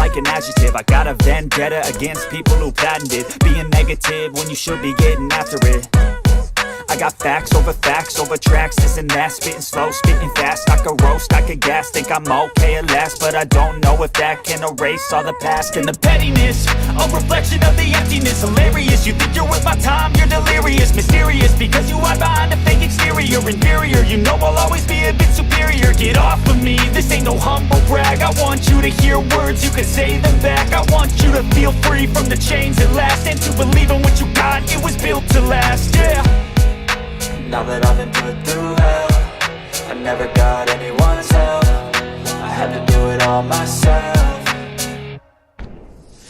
like an adjective. I got a vendetta against people who patented being negative when you should be getting after it. I got facts over tracks, this and that, spitting slow, spitting fast. I could roast, I could gas, think I'm okay at last, but I don't know if that can erase all the past. And the pettiness, a reflection of the emptiness. Hilarious, you think you're worth my time, you're delirious. Mysterious, because you hide behind a fake exterior. Inferior, you know I'll always be a bit superior. Get off of me, this ain't no humble brag. I want you to hear words, you can say them back. I want you to feel free from the chains at last, and to believe in what you got, it was built to last, yeah. Now that I've been put through hell, I never got anyone's help. I had to do it all myself.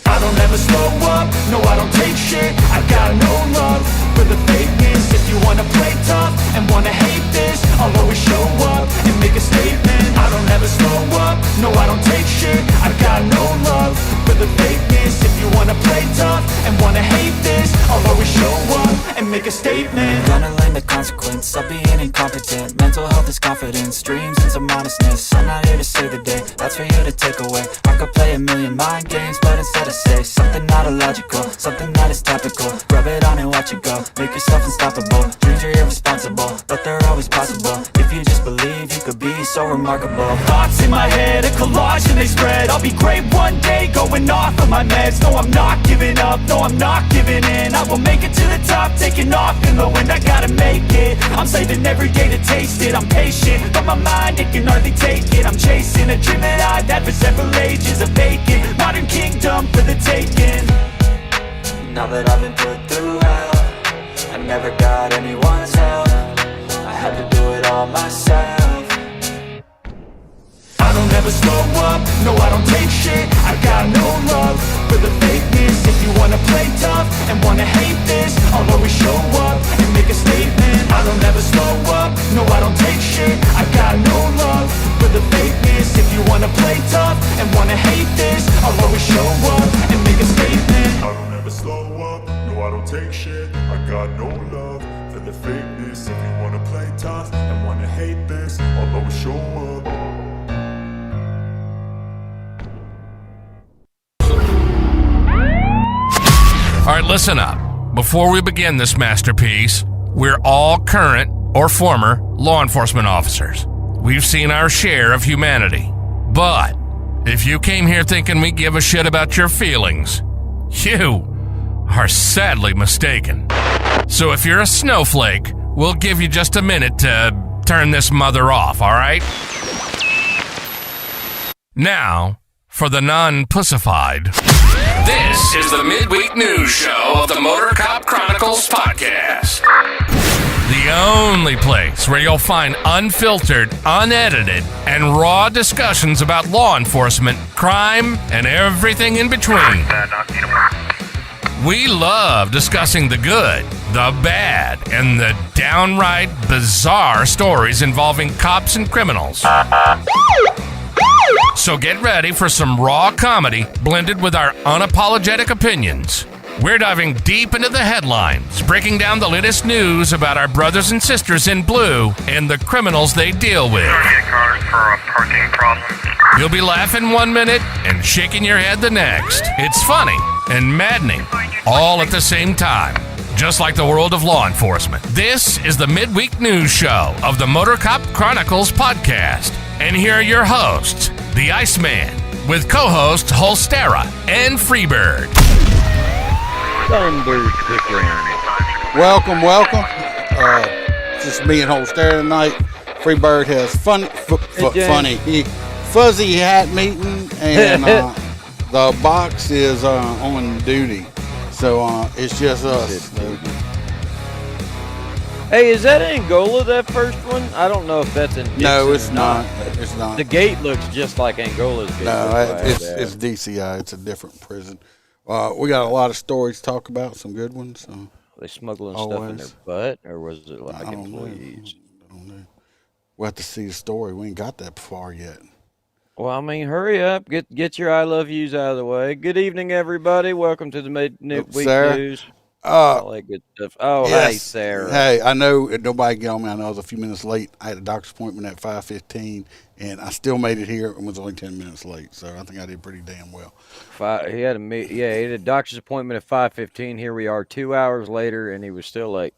I don't ever slow up, no I don't take shit. I got no love for the fakeness. If you wanna play tough and wanna hate this, I'll always show up and make a statement. I don't ever slow up, no I don't take shit. I got no love for the fakeness. If you wanna play tough and wanna hate this, I'll always show up and make a statement. Gonna learn the consequence of being incompetent. Mental health is confidence, dreams and some honestness. I'm not here to save the day, that's for you to take away. I could play a million mind games, but instead I say something not illogical, something that is topical. Rub it on and watch it go, make yourself unstoppable. Dreams are irresponsible, but they're always possible. If you just believe, you could be so remarkable. Thoughts in my head, a collage and they spread. I'll be great one day, going off of my meds. No, I'm not giving up, no, I'm not giving in. I will make it to the top, taking off in the wind. I gotta make it, I'm saving every day to taste it. I'm patient, but my mind, it can hardly take it. I'm chasing a dream that I've had for several ages. A vacant, modern kingdom for the taking. Now that I've been put through hell, I never got anyone's help. I had to do it all myself. I don't ever slow up, no I don't take shit. I got no love for the fakeness. If you wanna play tough and wanna hate this, I'll always show up and make a statement. I don't ever slow up, no I don't take shit. I got no love for the fakeness. If you wanna play tough and wanna hate this, I'll always show up and make a statement. I don't ever slow up, no I don't take shit. I got no love for the fakeness. If you wanna play tough and wanna hate this, I'll always show up. All right, listen up. Before we begin this masterpiece, we're all current or former law enforcement officers. We've seen our share of humanity. But if you came here thinking we give a shit about your feelings, you are sadly mistaken. So if you're a snowflake, we'll give you just a minute to turn this mother off, all right? Now, for the non-pussified. This is the midweek news show of the Motorcop Chronicles podcast. The only place where you'll find unfiltered, unedited, and raw discussions about law enforcement, crime, and everything in between. We love discussing the good, the bad, and the downright bizarre stories involving cops and criminals. So get ready for some raw comedy blended with our unapologetic opinions. We're diving deep into the headlines, breaking down the latest news about our brothers and sisters in blue and the criminals they deal with. You'll be laughing 1 minute and shaking your head the next. It's funny and maddening, all at the same time. Just like the world of law enforcement. This is the midweek news show of the Motorcop Chronicles podcast. And here are your hosts, the Iceman, with co-hosts Holstera and Freebird. Welcome. Just me and Holstera tonight. Freebird has fuzzy hat meeting, and the box is on duty. So it's just us. Hey, is that Angola, that first one? I don't know if that's in Dixon. No, it's not. It's not. The gate looks just like Angola's gate. No, it's DCI. It's a different prison. We got a lot of stories to talk about, some good ones. So. Are they smuggling stuff in their butt, or was it like employees? I don't know. We'll have to see the story. We ain't got that far yet. Well, I mean, hurry up. Get your I love yous out of the way. Good evening, everybody. Welcome to the midweek news. All that good stuff. Oh, yes. hey, Sarah. Hey, I know nobody got on me. I know I was a few minutes late. I had a doctor's appointment at 5:15, and I still made it here and was only 10 minutes late. So I think I did pretty damn well. He had a doctor's appointment at 5:15. Here we are 2 hours later, and he was still late.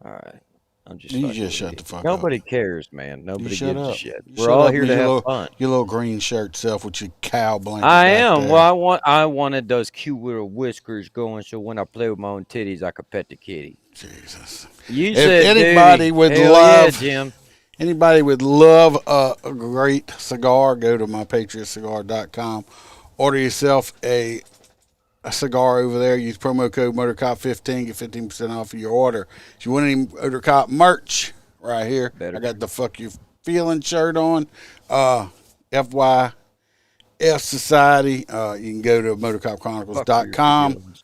All right. You just shut the fuck up. Nobody cares, man. Nobody gives a shit. We're all all here to have fun. Your little green shirt self with your cow blanket. I am. There. Well, I wanted those cute little whiskers going, so when I play with my own titties, I could pet the kitty. Jesus. You said anybody would love, Jim. Anybody would love a great cigar, go to mypatriotcigar.com. Order yourself a cigar over there. Use promo code Motorcop15, get 15% off of your order. If you want any Motorcop merch, right here, I got the Fuck You Feeling shirt on. FYF Society. You can go to motorcopchronicles.com.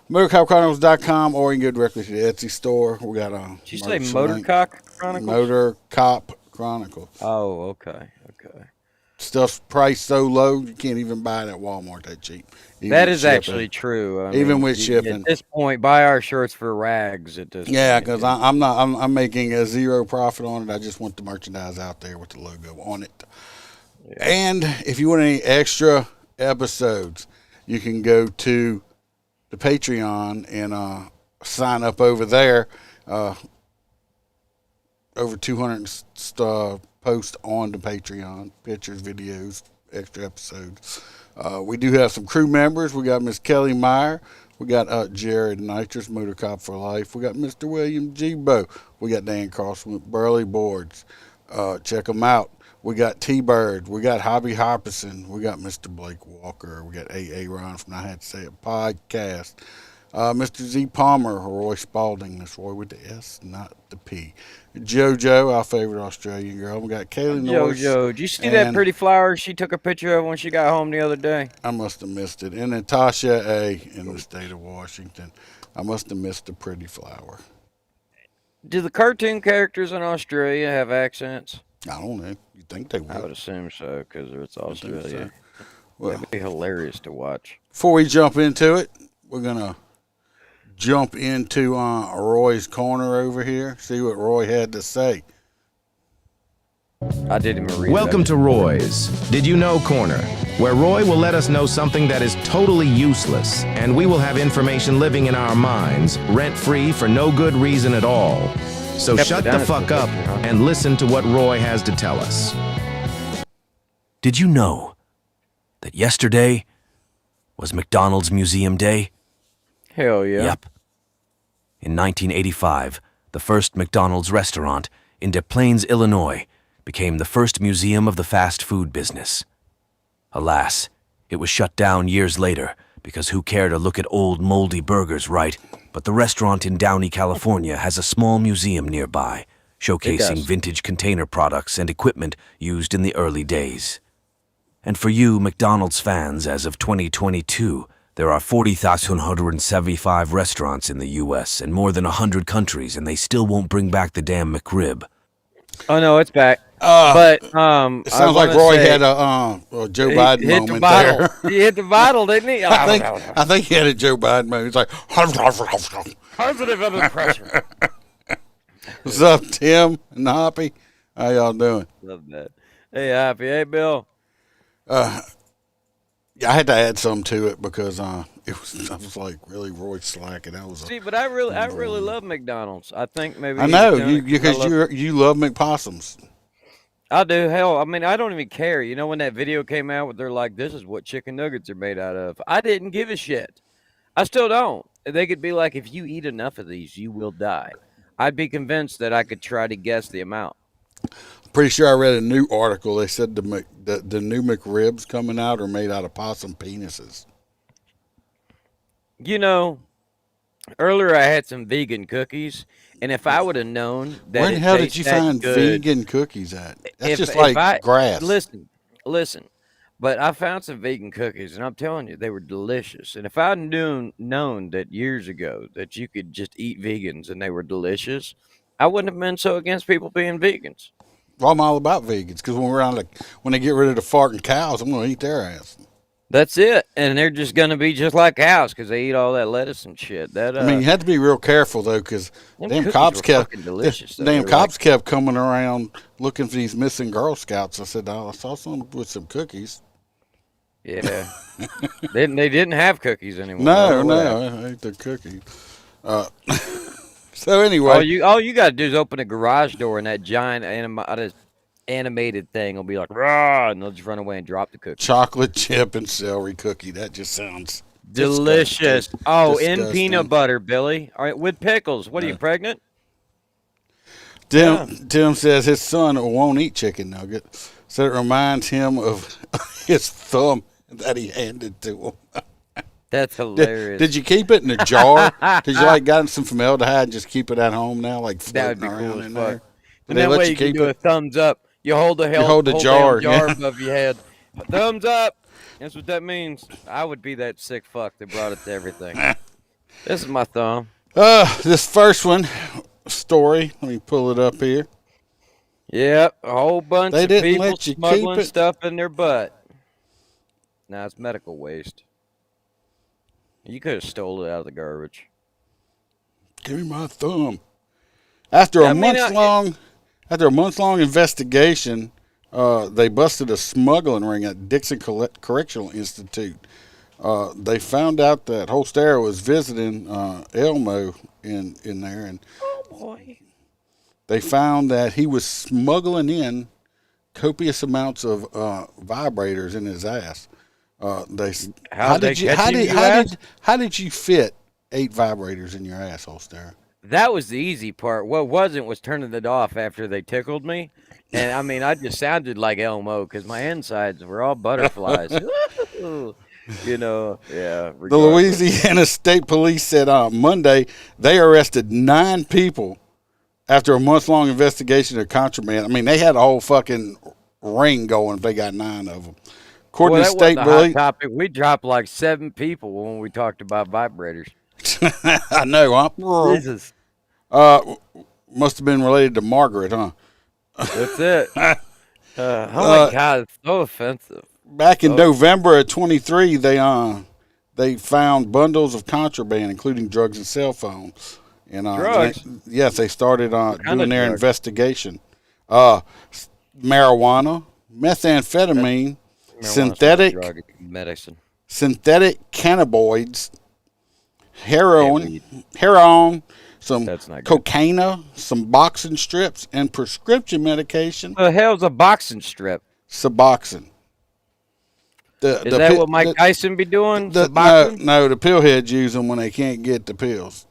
motorcopchronicles.com, or you can go directly to the Etsy store. We got a. Did you say Motorcop Chronicles? Motorcop Chronicles. Oh, okay. Stuff's priced so low you can't even buy it at Walmart that cheap. That is actually true. Even with shipping. At this point, buy our shirts for rags. At this point, because I'm making a zero profit on it. I just want the merchandise out there with the logo on it. Yeah. And if you want any extra episodes, you can go to the Patreon and sign up over there. Over 200 posts on the Patreon, pictures, videos, extra episodes. We do have some crew members. We got Miss Kelly Meyer. We got Jared Nitrous, Motorcop for Life. We got Mr. William Gbo. We got Dan Carlson with Burley Boards. Check them out. We got T-Bird. We got Hobby Harpison. We got Mr. Blake Walker. We got A.A. Ron from I Had to Say It podcast. Mr. Z Palmer, Roy Spalding. That's Roy with the S, not the P. JoJo, our favorite Australian girl. We got Kaylee Norris. JoJo, did you see that pretty flower she took a picture of when she got home the other day? I must have missed it. And Natasha A. in the state of Washington. I must have missed the pretty flower. Do the cartoon characters in Australia have accents? I don't know. You think they would? I would assume so, because it's Australia. So. Well, that'd be hilarious to watch. Before we jump into it, we're going to jump into Roy's corner over here, see what Roy had to say. I didn't even read Welcome to Roy's Did You Know Corner, where Roy will let us know something that is totally useless, and we will have information living in our minds, rent-free for no good reason at all. So shut the fuck up and listen to what Roy has to tell us. Did you know that yesterday was McDonald's Museum Day? Hell yeah. Yep. In 1985, the first McDonald's restaurant in Des Plaines, Illinois, became the first museum of the fast food business. Alas, it was shut down years later because who cared to look at old moldy burgers, right? But the restaurant in Downey, California has a small museum nearby, showcasing vintage container products and equipment used in the early days. And for you McDonald's fans, as of 2022, there are 40,175 restaurants in the U.S. and more than 100 countries, and they still won't bring back the damn McRib. Oh, no, it's back. But it sounds like Roy had a Joe Biden moment there. He hit the bottle, didn't he? I think he had a Joe Biden moment. He's like, positive of pressure. What's up, Tim and Hoppy? How y'all doing? Love that. Hey, Hoppy. Hey, Bill. Yeah, I had to add something to it because I was like really Roy slacking. But I really love McDonald's. I think maybe I know because you love McPossums. I do. Hell, I mean, I don't even care. You know, when that video came out, they're like, "This is what chicken nuggets are made out of." I didn't give a shit. I still don't. They could be like, "If you eat enough of these, you will die." I'd be convinced that I could try to guess the amount. Pretty sure I read a new article. They said the new McRibs coming out are made out of possum penises. You know, earlier I had some vegan cookies, and if I would have known that where the hell did you find vegan cookies at? That's just like grass. Listen. But I found some vegan cookies, and I'm telling you, they were delicious. And if I'd known that years ago that you could just eat vegans and they were delicious, I wouldn't have been so against people being vegans. Well, I'm all about vegans because when they get rid of the farting cows, I'm going to eat their ass. That's it, and they're just gonna be just like cows because they eat all that lettuce and shit. That I mean, you had to be real careful though, because them damn cookies cops were kept fucking delicious. Though. damn They were cops kept coming around looking for these missing Girl Scouts. I said, oh, I saw some with some cookies. Yeah, they didn't have cookies anymore. No, I ate the cookies. So anyway, All you gotta do is open a garage door, and that giant animated thing will be like, rah, and they'll just run away and drop the cookie. chocolate chip and celery cookie. That just sounds Delicious. disgusting. Oh, in Disgusting. peanut butter, Billy. All right, with pickles. What are you, pregnant? Tim says his son won't eat chicken nugget, so it reminds him of his thumb that he handed to him. That's hilarious. Did you keep it in a jar? Did you like gotten some formaldehyde and just keep it at home now, like That would floating be around cool as in fuck. there? And that way you can do a thumbs up. You hold the jar, jar yeah. above your head. Thumbs up. That's what that means. I would be that sick fuck that brought it to everything. This is my thumb. This first one story. Let me pull it up here. Yep, a whole bunch They of didn't people let you keep smuggling it? stuff in their butt. Now it's medical waste. You could have stole it out of the garbage. Give me my thumb. After a month long investigation, they busted a smuggling ring at Dixon Correctional Institute. They found out that Holster was visiting Elmo in there, and they found that he was smuggling in copious amounts of vibrators in his ass. How did you fit 8 vibrators in your ass, Holster? That was the easy part. What wasn't was turning it off after they tickled me. And I mean, I just sounded like Elmo because my insides were all butterflies. You know, yeah. The Louisiana State Police said on Monday they arrested 9 people after a month-long investigation of contraband. I mean, they had a whole fucking ring going if they got 9 of them. According to state police, topic. We dropped like 7 people when we talked about vibrators. I know, huh? Jesus. Must have been related to Margaret, huh? That's it. Oh my God, it's so offensive. Back in November of 23, they found bundles of contraband, including drugs and cell phones. And drugs? Yes, they started doing their drugs? investigation. Marijuana, methamphetamine, Drug medicine. synthetic cannabinoids, heroin, some That's not good. cocaine, some boxing strips, and prescription medication. The hell's a boxing strip? Suboxone. Is that what Mike Tyson be doing? No, the pillheads use them when they can't get the pills.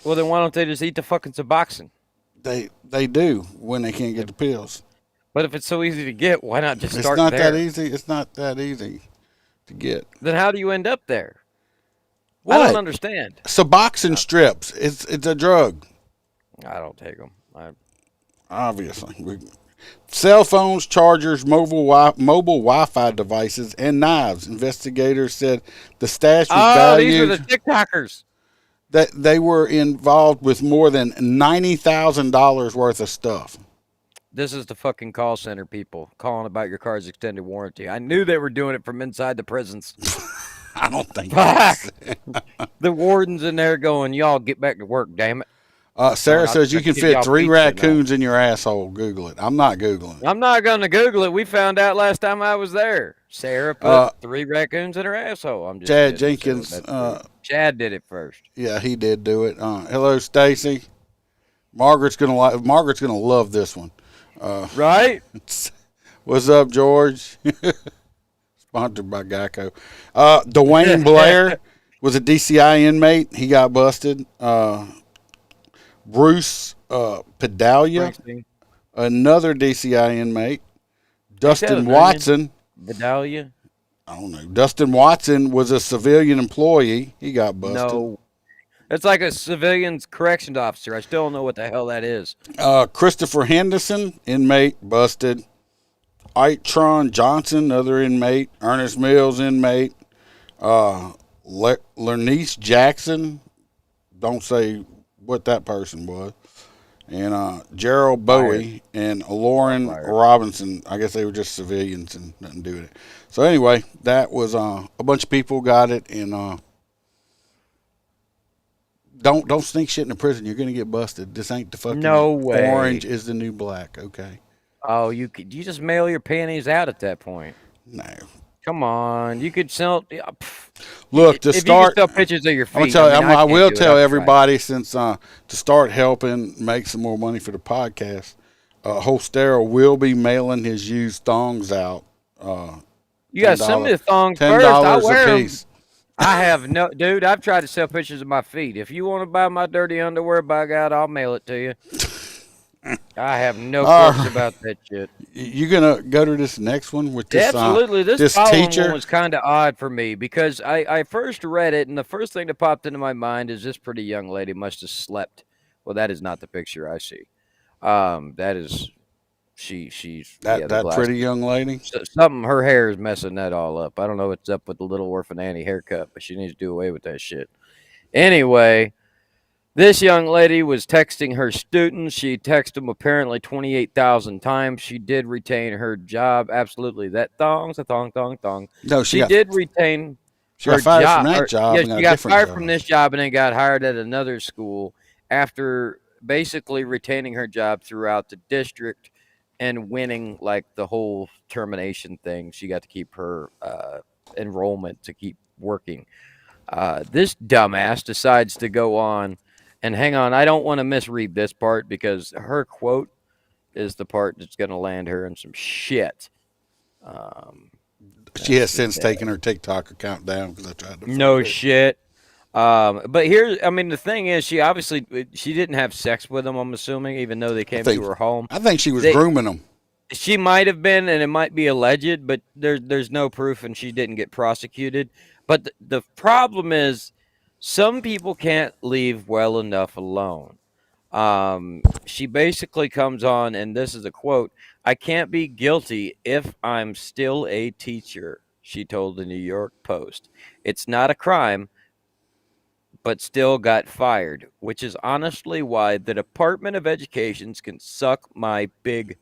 Well, then why don't they just eat the fucking Suboxone? They do when they can't get the pills. But if it's so easy to get, why not just start It's not there? that easy. It's not that easy to get. Then how do you end up there? What? I don't understand. Suboxone strips. It's a drug. I don't take them. Obviously. Cell phones, chargers, mobile Wi-Fi devices, and knives. Investigators said the stash was valued. These are the TikTokers. That they were involved with more than $90,000 worth of stuff. This is the fucking call center people calling about your car's extended warranty. I knew they were doing it from inside the prisons. I don't think Fuck. The warden's in there going, y'all get back to work, damn it. Sarah says you can give fit y'all 3 pizza raccoons in your asshole. Google it. I'm not Googling it. I'm not going to Google it. We found out last time I was there. Sarah put 3 raccoons in her asshole. I'm just Chad kidding, Jenkins. Chad did it first. Yeah, he did do it. Hello, Stacy. Margaret's gonna love this one. Right? What's up, George? Sponsored by Geico. Dwayne Blair was a DCI inmate. He got busted. Bruce Pedalia, another DCI inmate. Dustin Watson. Vidalia? I don't know. Dustin Watson was a civilian employee. He got busted. No. It's like a civilian's corrections officer. I still don't know what the hell that is. Christopher Henderson, inmate, busted. Itron Johnson, other inmate. Ernest Mills, inmate. Lernice Jackson, don't say what that person was. And Gerald Bowie and Lauren Robinson, I guess they were just civilians and nothing to do with it. So anyway, that was a bunch of people got it, and don't sneak shit in the prison. You're gonna get busted. This ain't the fucking No way. Orange is the new black. Okay. Oh, you just mail your panties out at that point. No. Come on, you could sell. Look, to if start, you could sell pictures of your feet. I will tell everybody, since to start helping make some more money for the podcast, Holstero will be mailing his used thongs out. You got some of the thongs first. I wear them. Piece. I have no, dude. I've tried to sell pictures of my feet. If you want to buy my dirty underwear, by God, I'll mail it to you. I have no questions about that shit. You gonna go to this next one with this? Absolutely. This teacher one was kind of odd for me because I first read it, and the first thing that popped into my mind is this pretty young lady must have slept. Well, that is not the picture I see. That is she's that pretty young lady. Something, her hair is messing that all up. I don't know what's up with the Little Orphan Annie haircut, but she needs to do away with that shit. Anyway. This young lady was texting her students. She texted them apparently 28,000 times. She did retain her job. Absolutely. That thong's a thong. No, she did retain her fired job. From that job. Yeah, she got fired from this job and then got hired at another school after basically retaining her job throughout the district and winning like the whole termination thing. She got to keep her enrollment to keep working. This dumbass decides to go on. And hang on, I don't want to misread this part because her quote is the part that's going to land her in some shit. She has since taken her TikTok account down because I tried to. No shit. But here, I mean, the thing is, she didn't have sex with them, I'm assuming, even though they came to her home. I think she was grooming them. She might have been, and it might be alleged, but there's no proof, and she didn't get prosecuted. But the problem is, some people can't leave well enough alone. She basically comes on, and this is a quote, "I can't be guilty if I'm still a teacher," she told the New York Post. "It's not a crime, but still got fired, which is honestly why the Department of Education can suck my big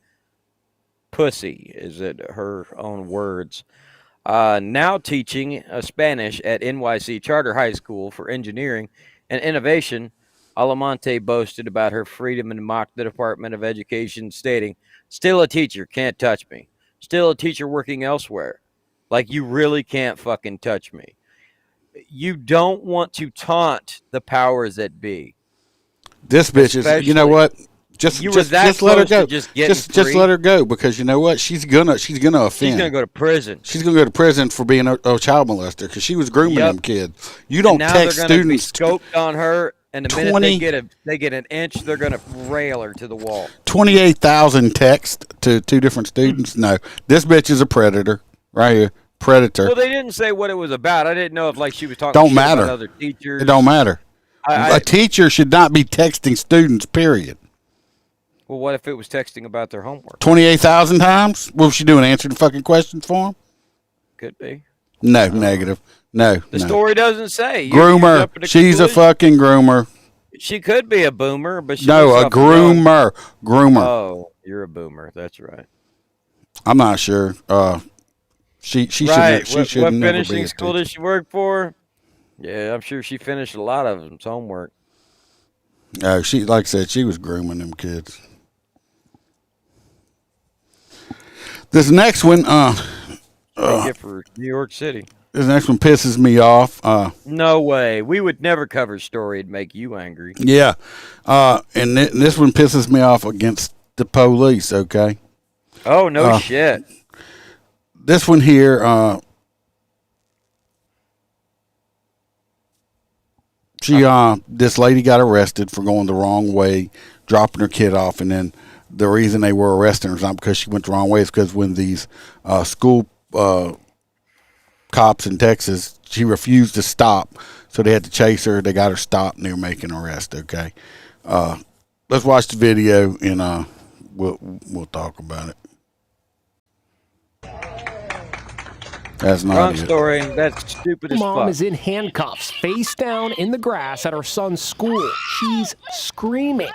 pussy," is it her own words. Now teaching Spanish at NYC Charter High School for Engineering and Innovation, Alamonte boasted about her freedom and mocked the Department of Education, stating, "Still a teacher, can't touch me. Still a teacher working elsewhere. Like, you really can't fucking touch me." You don't want to taunt the powers that be. This bitch is, you know what? Just let her go. Just let her go, because you know what? She's gonna offend. She's gonna go to prison. She's gonna go to prison for being a child molester because she was grooming them kids. You don't text students. Be scoped on her, and the minute they get an inch, they're gonna rail her to the wall. 28,000 texts to two different students. No, this bitch is a predator right here. Predator. Well, they didn't say what it was about. I didn't know if she was talking about other teachers. It don't matter. A teacher should not be texting students. Period. Well, what if it was texting about their homework? 28,000 times? What was she doing? Answering the fucking questions for them? Could be. No, negative. No. The story doesn't say. Groomer. She's a fucking groomer. She could be a boomer, but a groomer. Groomer. Oh, you're a boomer. That's right. I'm not sure. She should what never finishing be school did she work for? Yeah, I'm sure she finished a lot of them's homework. She, like I said, she was grooming them kids. This next one, for New York City. This next one pisses me off. No way. We would never cover a story that'd make you angry. Yeah. And this one pisses me off against the police, okay? Oh, no shit. This one here, this lady got arrested for going the wrong way, dropping her kid off, and then the reason they were arresting her is not because she went the wrong way. It's because when these school cops in Texas, she refused to stop, so they had to chase her. They got her stopped, and they were making an arrest. Okay, let's watch the video, and we'll talk about it. That's not wrong story. That's stupid as fuck. Mom is in handcuffs, face down in the grass at her son's school. She's screaming.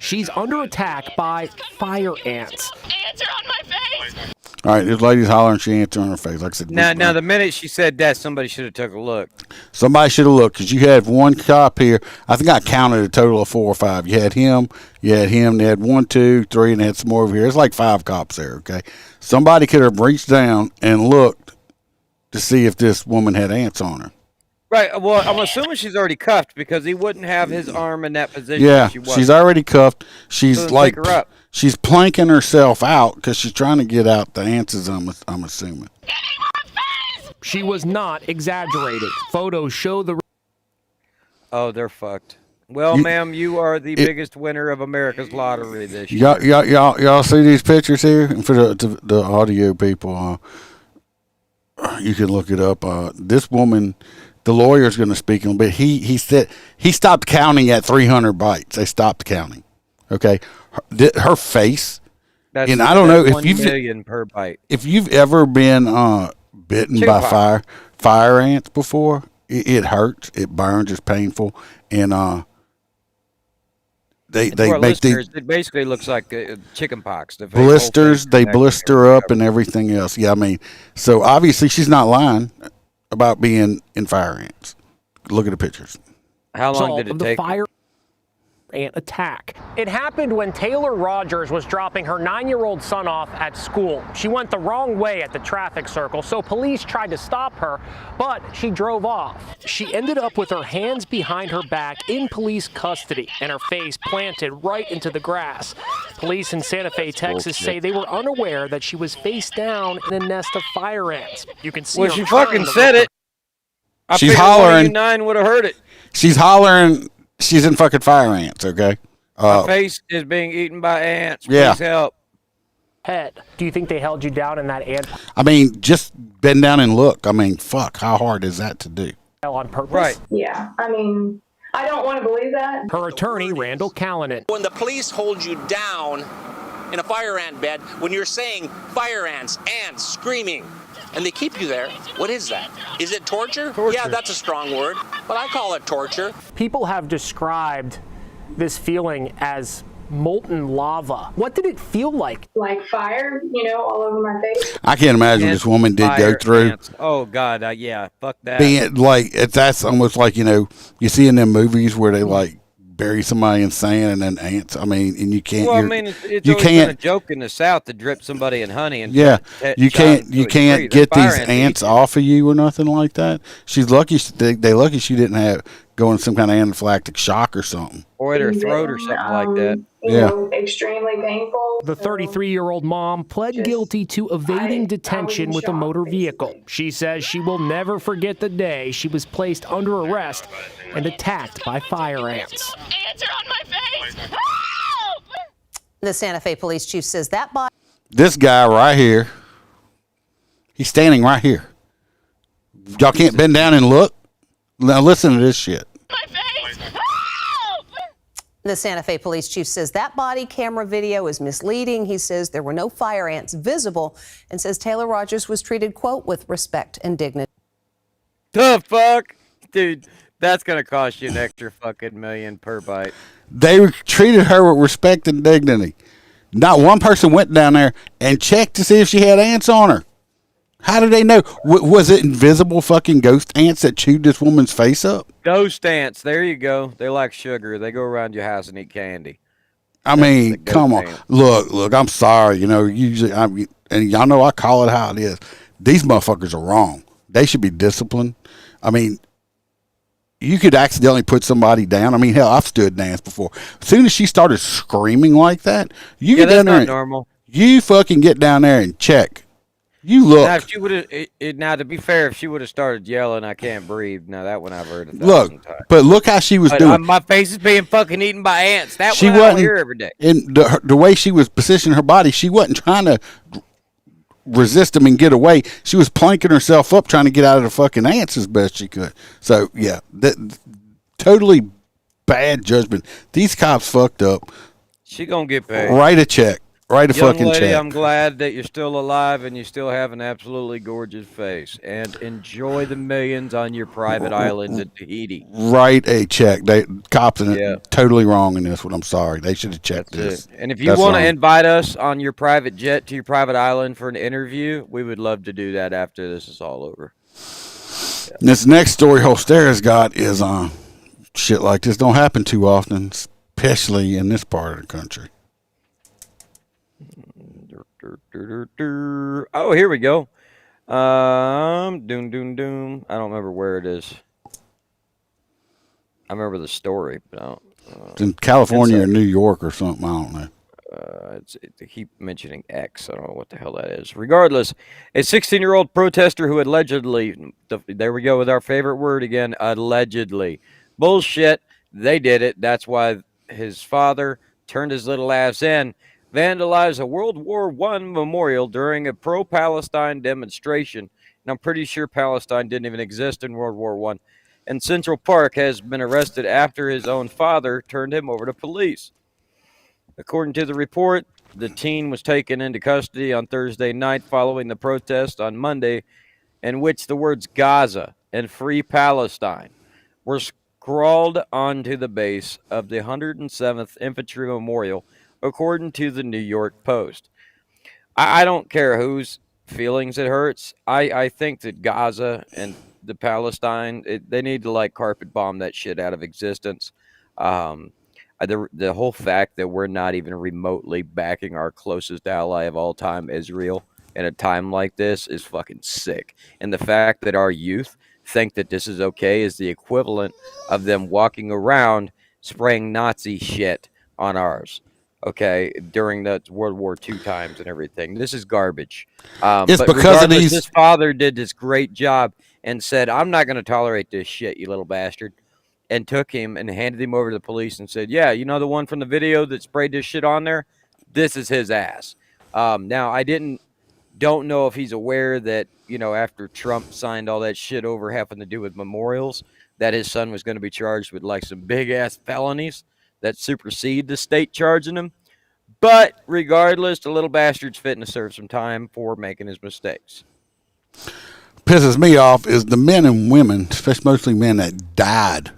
She's under attack by fire ants. Ants are on my face! All right, this lady's hollering. She ants on her face. Like I said, Now, the minute she said that, somebody should have took a look. somebody should have looked because you had one cop here. I think I counted a total of 4 or 5. You had him. They had 1, 2, 3, and they had some more over here. It's like 5 cops there. Okay, somebody could have reached down and looked to see if this woman had ants on her. Right. Well, I'm assuming she's already cuffed because he wouldn't have his arm in that position. Yeah, if she wasn't. she's already cuffed. She's So like take her up. she's planking herself out because she's trying to get out the ants. I'm assuming. She was not exaggerating. Photos show the... Oh, they're fucked. Well, ma'am, you are the biggest winner of America's lottery this year. Y'all see these pictures here? And for the audio people, you can look it up. This woman, the lawyer's going to speak in a bit. He said he stopped counting at 300 bites. They stopped counting. Okay, her face. That's, and I don't know if 1 you've million per bite. If you've ever been bitten by fire ants before, it hurts, it burns, it's painful, and they make these. It basically looks like chicken pox. The blisters. They blister up and everything else. Yeah, I mean, so obviously she's not lying about being in fire ants. Look at the pictures. How long did it take? Fire ant attack. It happened when Taylor Rogers was dropping her 9-year-old son off at school. She went the wrong way at the traffic circle, so police tried to stop her, but she drove off. She ended up with her hands behind her back in police custody and her face planted right into the grass. Police in Santa Fe, Texas say they were unaware that she was face down in a nest of fire ants. You can see Well, her she fucking said it. She's hollering. 9 would have heard it. She's hollering. She's in fucking fire ants, okay? My face is being eaten by ants. Please Yeah. help. Head. Do you think they held you down in that ant I mean, just bend down and look. I mean, fuck, how hard is that to do? pile on purpose? Right. Yeah, I mean, I don't want to believe that. Her attorney, Randall Callanan. When the police hold you down in a fire ant bed, when you're saying fire ants, screaming, and they keep you there, what is that? Is it torture? Yeah, that's a strong word, but I call it torture. People have described this feeling as molten lava. What did it feel like? Like fire, all over my face. I can't imagine this woman did go Fire through ants. Oh, God, yeah, fuck that. being like, that's almost like, you see in them movies where they like bury somebody in sand and then ants. I mean, and you can't. Well, I mean, it's you always been can't. a joke in the South to drip somebody in honey and Yeah, you can't get get these ants off of you or nothing like that. She's lucky. They lucky she didn't have going some kind of anaphylactic shock or something. Or at her throat or something like that. Extremely painful. The 33-year-old mom pled guilty to evading detention with a motor vehicle. She says she will never forget the day she was placed under arrest and attacked by fire ants. Ants are on my face. The Santa Fe police chief says that body. This guy right here, he's standing right here. Y'all can't bend down and look. Now listen to this shit. The Santa Fe police chief says that body camera video is misleading. He says there were no fire ants visible and says Taylor Rogers was treated, quote, with respect and dignity. The fuck? Dude, that's going to cost you an extra fucking million per bite. They treated her with respect and dignity. Not one person went down there and checked to see if she had ants on her. How did they know? Was it invisible fucking ghost ants that chewed this woman's face up? Ghost ants. There you go. They're like sugar. They go around your house and eat candy. I mean, come on. Look, I'm sorry. Usually, and y'all know I call it how it is. These motherfuckers are wrong. They should be disciplined. I mean, you could accidentally put somebody down. I mean, hell, I've stood dance before. As soon as she started screaming like that, you get down there. That's not normal. You fucking get down there and check. You look. Now, if she would have, now to be fair, if she would have started yelling, "I can't breathe," now that one I've heard 1,000 times. But look how she was doing. My face is being fucking eaten by ants. That She one I don't wasn't hear every day. in the way she was positioning her body. She wasn't trying to resist them and get away. She was planking herself up, trying to get out of the fucking ants as best she could. So yeah, that totally bad judgment. These cops fucked up. She gonna get paid. Write a check. Write a Young fucking lady, check. I'm glad that you're still alive and you still have an absolutely gorgeous face. And enjoy the millions on your private island in Tahiti. Write a check. They cops are Yeah. totally wrong in this one. I'm sorry. They should have checked That's this. it. And if you That's want to wrong. invite us on your private jet to your private island for an interview, we would love to do that after this is all over. This next story Holstera's got is shit like this don't happen too often, especially in this part of the country. Oh, here we go. Doom. I don't remember where it is. I remember the story, but I don't. It's in California or New York or something. I don't know. They keep mentioning X. I don't know what the hell that is. Regardless, a 16-year-old protester who allegedly, there we go with our favorite word again, allegedly. Bullshit. They did it. That's why his father turned his little ass in, vandalized a World War I memorial during a pro-Palestine demonstration. And I'm pretty sure Palestine didn't even exist in World War I. And Central Park has been arrested after his own father turned him over to police. According to the report, the teen was taken into custody on Thursday night following the protest on Monday, in which the words Gaza and Free Palestine were scrawled onto the base of the 107th Infantry Memorial, according to the New York Post. I don't care whose feelings it hurts. I think that Gaza and the Palestine, they need to like carpet bomb that shit out of existence. The whole fact that we're not even remotely backing our closest ally of all time, Israel, in a time like this is fucking sick. And the fact that our youth think that this is okay is the equivalent of them walking around spraying Nazi shit on ours. Okay, during the World War II times and everything. This is garbage. It's but because of these. His father did this great job and said, "I'm not going to tolerate this shit, you little bastard." And took him and handed him over to the police and said, "Yeah, you know the one from the video that sprayed this shit on there? This is his ass." Now I don't know if he's aware that, you know, after Trump signed all that shit over having to do with memorials, that his son was going to be charged with like some big ass felonies that supersede the state charging him. But regardless, the little bastard's fitting to serve some time for making his mistakes. Pisses me off is the men and women, especially mostly men that died,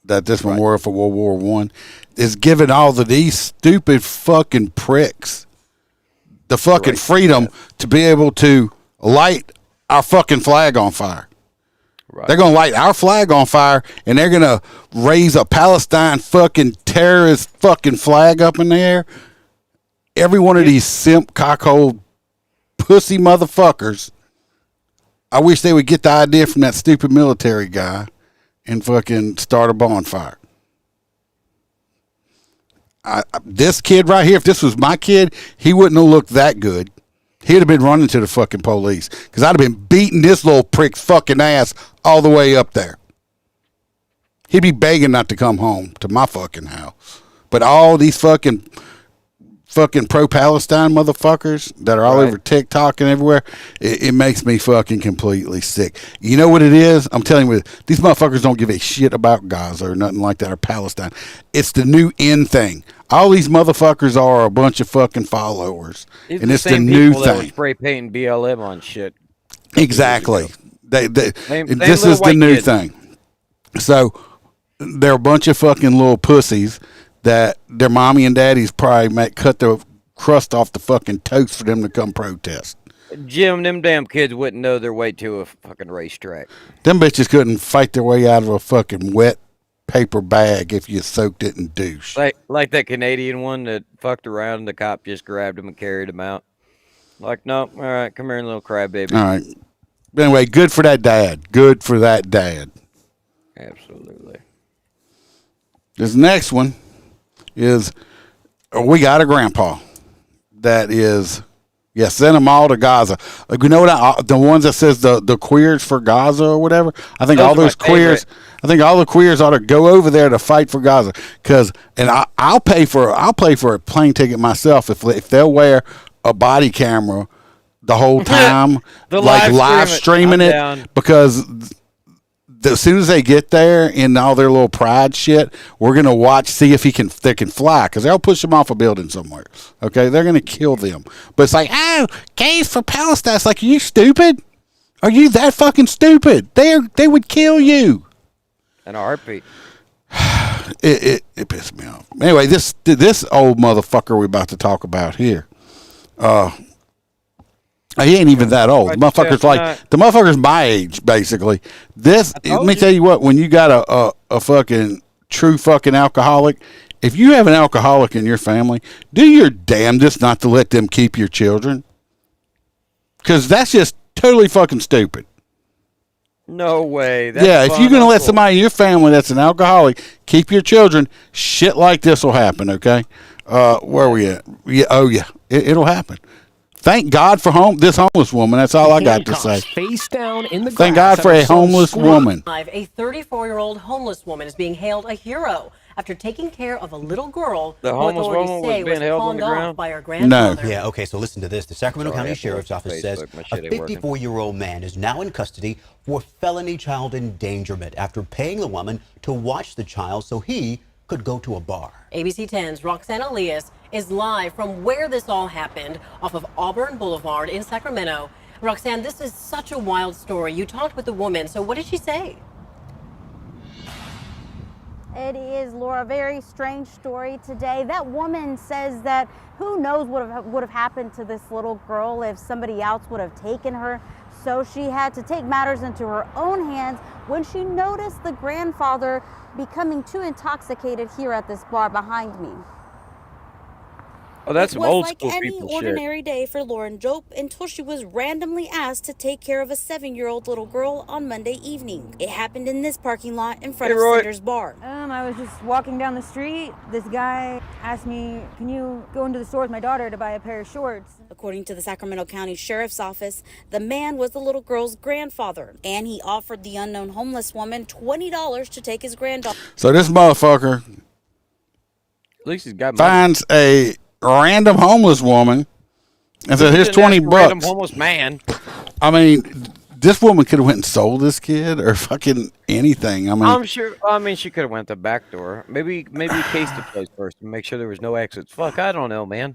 that this memorial for World War I is giving all of these stupid fucking pricks the fucking freedom to be able to light our fucking flag on fire. Right. They're going to light our flag on fire, and they're going to raise a Palestine fucking terrorist fucking flag up in the air. Every one of these simp, cockhole, pussy motherfuckers, I wish they would get the idea from that stupid military guy and fucking start a bonfire. This kid right here, if this was my kid, he wouldn't have looked that good. He'd have been running to the fucking police because I'd have been beating this little prick's fucking ass all the way up there. He'd be begging not to come home to my fucking house. But all these fucking pro-Palestine motherfuckers that are all over TikTok and everywhere, it makes me fucking completely sick. You know what it is? I'm telling you, these motherfuckers don't give a shit about Gaza or nothing like that or Palestine. It's the new in thing. All these motherfuckers are a bunch of fucking followers. And it's the new thing. Spray painting BLM on shit. Exactly. This is the new thing. So they're a bunch of fucking little pussies that their mommy and daddies probably might cut the crust off the fucking toast for them to come protest. Jim, them damn kids wouldn't know their way to a fucking racetrack. Them bitches couldn't fight their way out of a fucking wet paper bag if you soaked it in douche. Like that Canadian one that fucked around and the cop just grabbed him and carried him out. Like, no, all right, come here, little crybaby. All right. But anyway, good for that dad. Good for that dad. Absolutely. This next one is, we got a grandpa that is, send them all to Gaza. Like, you know what? The ones that says the queers for Gaza or whatever. I think all those queers. I think all the queers ought to go over there to fight for Gaza. I'll pay for a plane ticket myself if they'll wear a body camera the whole time, like live streaming it, because as soon as they get there in all their little pride shit, we're gonna watch, see if they can fly, because they'll push them off a building somewhere. Okay, they're gonna kill them. But it's like, oh, gays for Palestine. It's like, are you stupid? Are you that fucking stupid? They would kill you. In a heartbeat. It pissed me off. Anyway, this old motherfucker we're about to talk about here. He ain't even that old. The motherfucker's my age, basically. Let me tell you what, when you got a fucking true fucking alcoholic, if you have an alcoholic in your family, do your damnedest not to let them keep your children. Because that's just totally fucking stupid. No way. If you're going to let somebody in your family that's an alcoholic keep your children, shit like this will happen, okay? Where are we at? It'll happen. Thank God for this homeless woman. That's all I got to say. Face down in the Thank God for a homeless woman. A 34-year-old homeless woman is being hailed a hero after taking care of a little girl. The homeless woman was being held on the ground by her grandmother. Yeah, okay, so listen to this. The Sacramento County Sheriff's Office says a 54-year-old man is now in custody for felony child endangerment after paying the woman to watch the child so he could go to a bar. ABC 10's Roxanne Elias is live from where this all happened off of Auburn Boulevard in Sacramento. Roxanne, this is such a wild story. You talked with the woman, so what did she say? It is, Laura, a very strange story today. That woman says that who knows what would have happened to this little girl if somebody else would have taken her. So she had to take matters into her own hands when she noticed the grandfather becoming too intoxicated here at this bar behind me. Oh, that's some old school It was like people any ordinary day for Lauren Jope until she was randomly asked to take care of a 7-year-old little girl on Monday evening. It happened in this parking lot in front of Cinder's bar. I was just walking down the street. This guy asked me, can you go into the store with my daughter to buy a pair of shorts? According to the Sacramento County Sheriff's Office, the man was the little girl's grandfather, and he offered the unknown homeless woman $20 to take his granddaughter. So this motherfucker at least he's got finds a random homeless woman and said, here's $20. Random homeless man. I mean, this woman could have went and sold this kid or fucking anything. I mean, I'm sure. I mean, she could have went the back door. Maybe cased the place first and make sure there was no exits. Fuck, I don't know, man.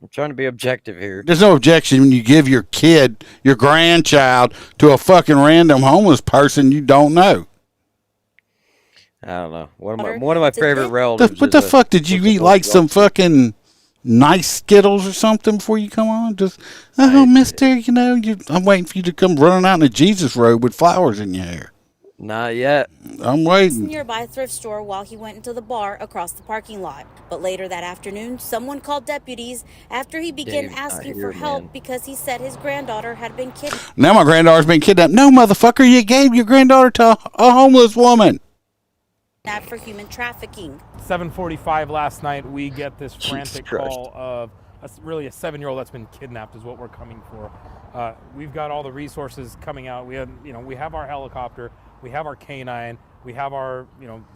I'm trying to be objective here. There's no objection when you give your kid, your grandchild, to a fucking random homeless person you don't know. I don't know. One of my favorite relatives. What the fuck did you eat? Like some fucking nice Skittles or something before you come on? Just, mister, I'm waiting for you to come running out in a Jesus robe with flowers in your hair. Not yet. I'm waiting. Nearby thrift store while he went into the bar across the parking lot. But later that afternoon, someone called deputies after he began asking for help because he said his granddaughter had been kidnapped. Now my granddaughter's been kidnapped. No, motherfucker, you gave your granddaughter to a homeless woman. Not for human trafficking. 7:45 last night, we get this frantic call of a 7-year-old that's been kidnapped is what we're coming for. We've got all the resources coming out. We have our helicopter, we have our canine, we have our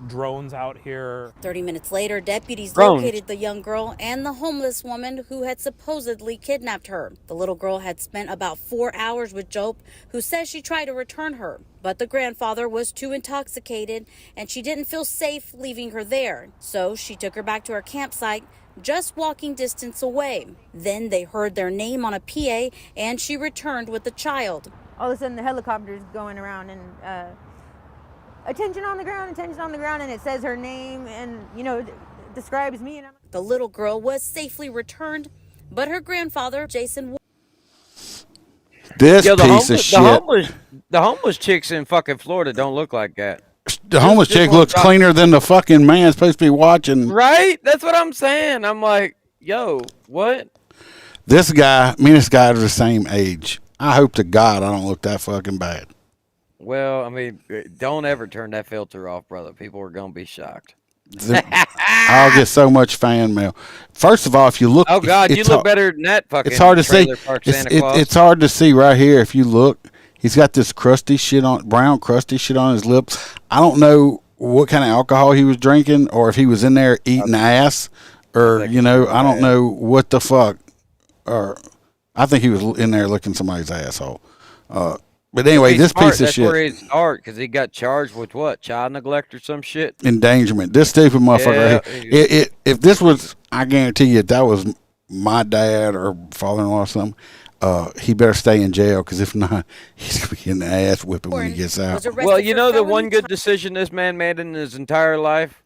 drones out here. 30 minutes later, deputies located the young girl and the homeless woman who had supposedly kidnapped her. The little girl had spent about 4 hours with Jope, who says she tried to return her, but the grandfather was too intoxicated and she didn't feel safe leaving her there. So she took her back to her campsite, just walking distance away. Then they heard their name on a PA and she returned with the child. All of a sudden the helicopter's going around and attention on the ground, and it says her name and, describes me. And the little girl was safely returned, but her grandfather, Jason... This piece of shit. The homeless chicks in fucking Florida don't look like that. The homeless chick looks cleaner than the fucking man supposed to be watching. Right? That's what I'm saying. I'm like, yo, what? Me and this guy are the same age. I hope to God I don't look that fucking bad. Well, I mean, don't ever turn that filter off, brother. People are going to be shocked. I'll get so much fan mail. First of all, if you look... Oh, God, you look better than that fucking It's hard to see. It's it's hard to see right here if you look. He's got this brown crusty shit on his lips. I don't know what kind of alcohol he was drinking or if he was in there eating ass or, I don't know what the fuck. Or I think he was in there licking somebody's asshole. But But anyway, this piece of That's shit. where he started because he got charged with what? Child neglect or some shit? Endangerment. This stupid motherfucker. Yeah. If this was, I guarantee you, if that was my dad or father-in-law or something, he better stay in jail because if not, he's going to be getting the ass whipping when he gets out. Well, you know the one good decision this man made in his entire life?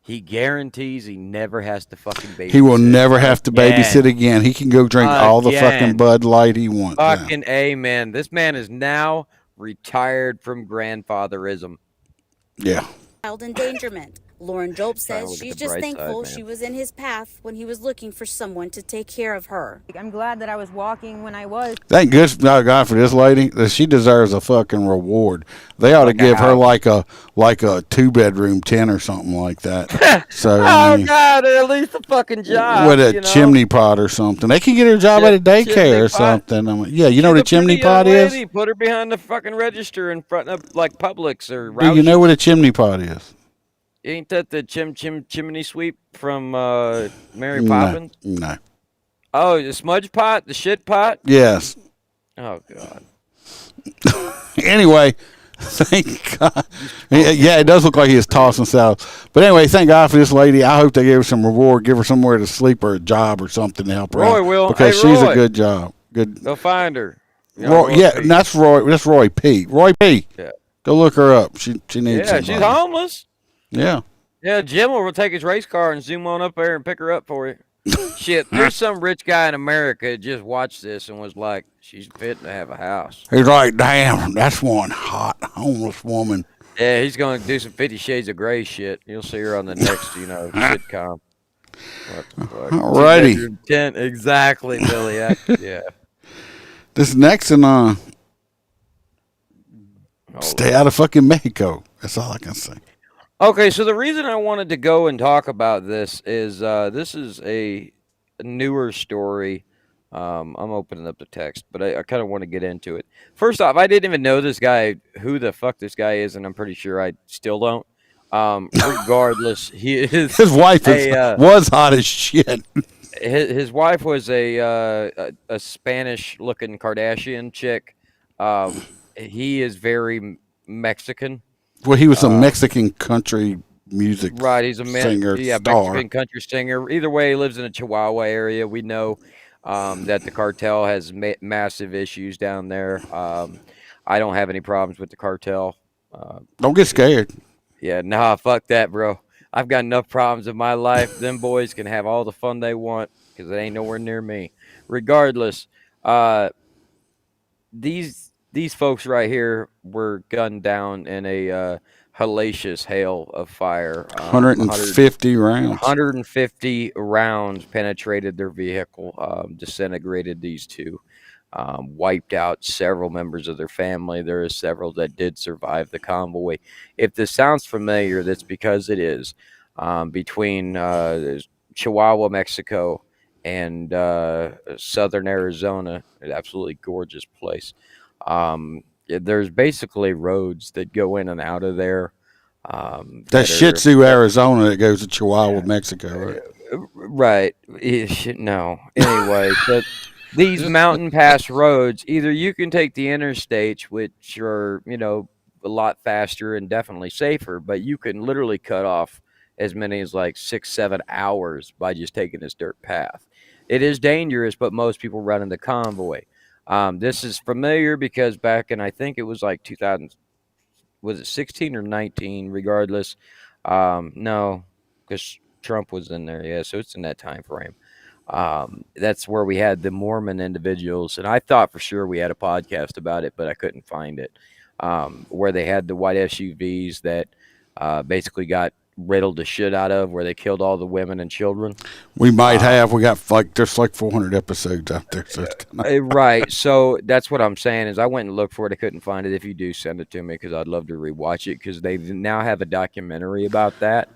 He guarantees he never has to fucking babysit. He will never have to babysit again. He can go drink all the fucking Bud Light he wants. Fucking amen. This man is now retired from grandfatherism. Yeah. Child endangerment. Lauren Job says look at she's the just bright thankful side, man. she was in his path when he was looking for someone to take care of her. I'm glad that I was walking when I was. Thank God for this lady. That she deserves a fucking reward. They ought to give her like a 2-bedroom 10 or something like that. So God, or at least a fucking job with a chimney pot or something. They can get her a job at a daycare or something. Yeah, you know what a chimney pot is? Put her behind the fucking register in front of like Publix or Do you know what a chimney pot is? Ain't that the chimney sweep from Mary Poppins? No. Oh, the smudge pot? The shit pot? Yes. Oh, God. Anyway, thank God. Yeah, it does look like he is tossing salad. But anyway, thank God for this lady. I hope they gave her some reward, give her somewhere to sleep or a job or something to help her Roy out. will. Because Hey, she's Roy. a good job. Good. Go find her. Roy, yeah, P. that's Roy. That's Roy P. Roy P. Yeah. Go look her up. She needs. Yeah, she's homeless. Yeah. Yeah, Jim will take his race car and zoom on up there and pick her up for you. Shit, there's some rich guy in America that just watched this and was like, she's fitting to have a house. He's like, damn, that's one hot homeless woman. Yeah, he's going to do some 50 Shades of Grey shit. You'll see her on the next, sitcom. Alrighty. Tent, exactly, Billy. Yeah. This next one, stay out of fucking Mexico. That's all I can say. Okay, so the reason I wanted to go and talk about this is a newer story. I'm opening up the text, but I kind of want to get into it. First off, I didn't even know this guy, who the fuck this guy is, and I'm pretty sure I still don't. Regardless, he is. His wife was hot as shit. His wife was a Spanish-looking Kardashian chick. He is very Mexican. Well, he was a Mexican country music he's a singer, star. Mexican country singer. Either way, he lives in a Chihuahua area. We know that the cartel has massive issues down there. I don't have any problems with the cartel. Don't get scared. Yeah, nah, fuck that, bro. I've got enough problems in my life. Them boys can have all the fun they want because it ain't nowhere near me. Regardless, these folks right here were gunned down in a hellacious hail of fire. 150 rounds. 150 rounds penetrated their vehicle, disintegrated these two, wiped out several members of their family. There are several that did survive the convoy. If this sounds familiar, that's because it is. Between Chihuahua, Mexico, and southern Arizona, an absolutely gorgeous place. There's basically roads that go in and out of there. That's Shih Tzu, Arizona that goes to Chihuahua, Mexico, right? Right. No. Anyway, but these mountain pass roads, either you can take the interstates, which are, a lot faster and definitely safer, but you can literally cut off as many as like 6-7 hours by just taking this dirt path. It is dangerous, but most people run in the convoy. This is familiar because back in, I think it was like 2000, was it 16 or 19? Regardless, no, because Trump was in there. Yeah, so it's in that time frame. That's where we had the Mormon individuals, and I thought for sure we had a podcast about it, but I couldn't find it. Where they had the white SUVs that basically got riddled the shit out of, where they killed all the women and children. We might have. We got there's like 400 episodes out there. So right. So that's what I'm saying is I went and looked for it. I couldn't find it. If you do, send it to me because I'd love to rewatch it because they now have a documentary about that,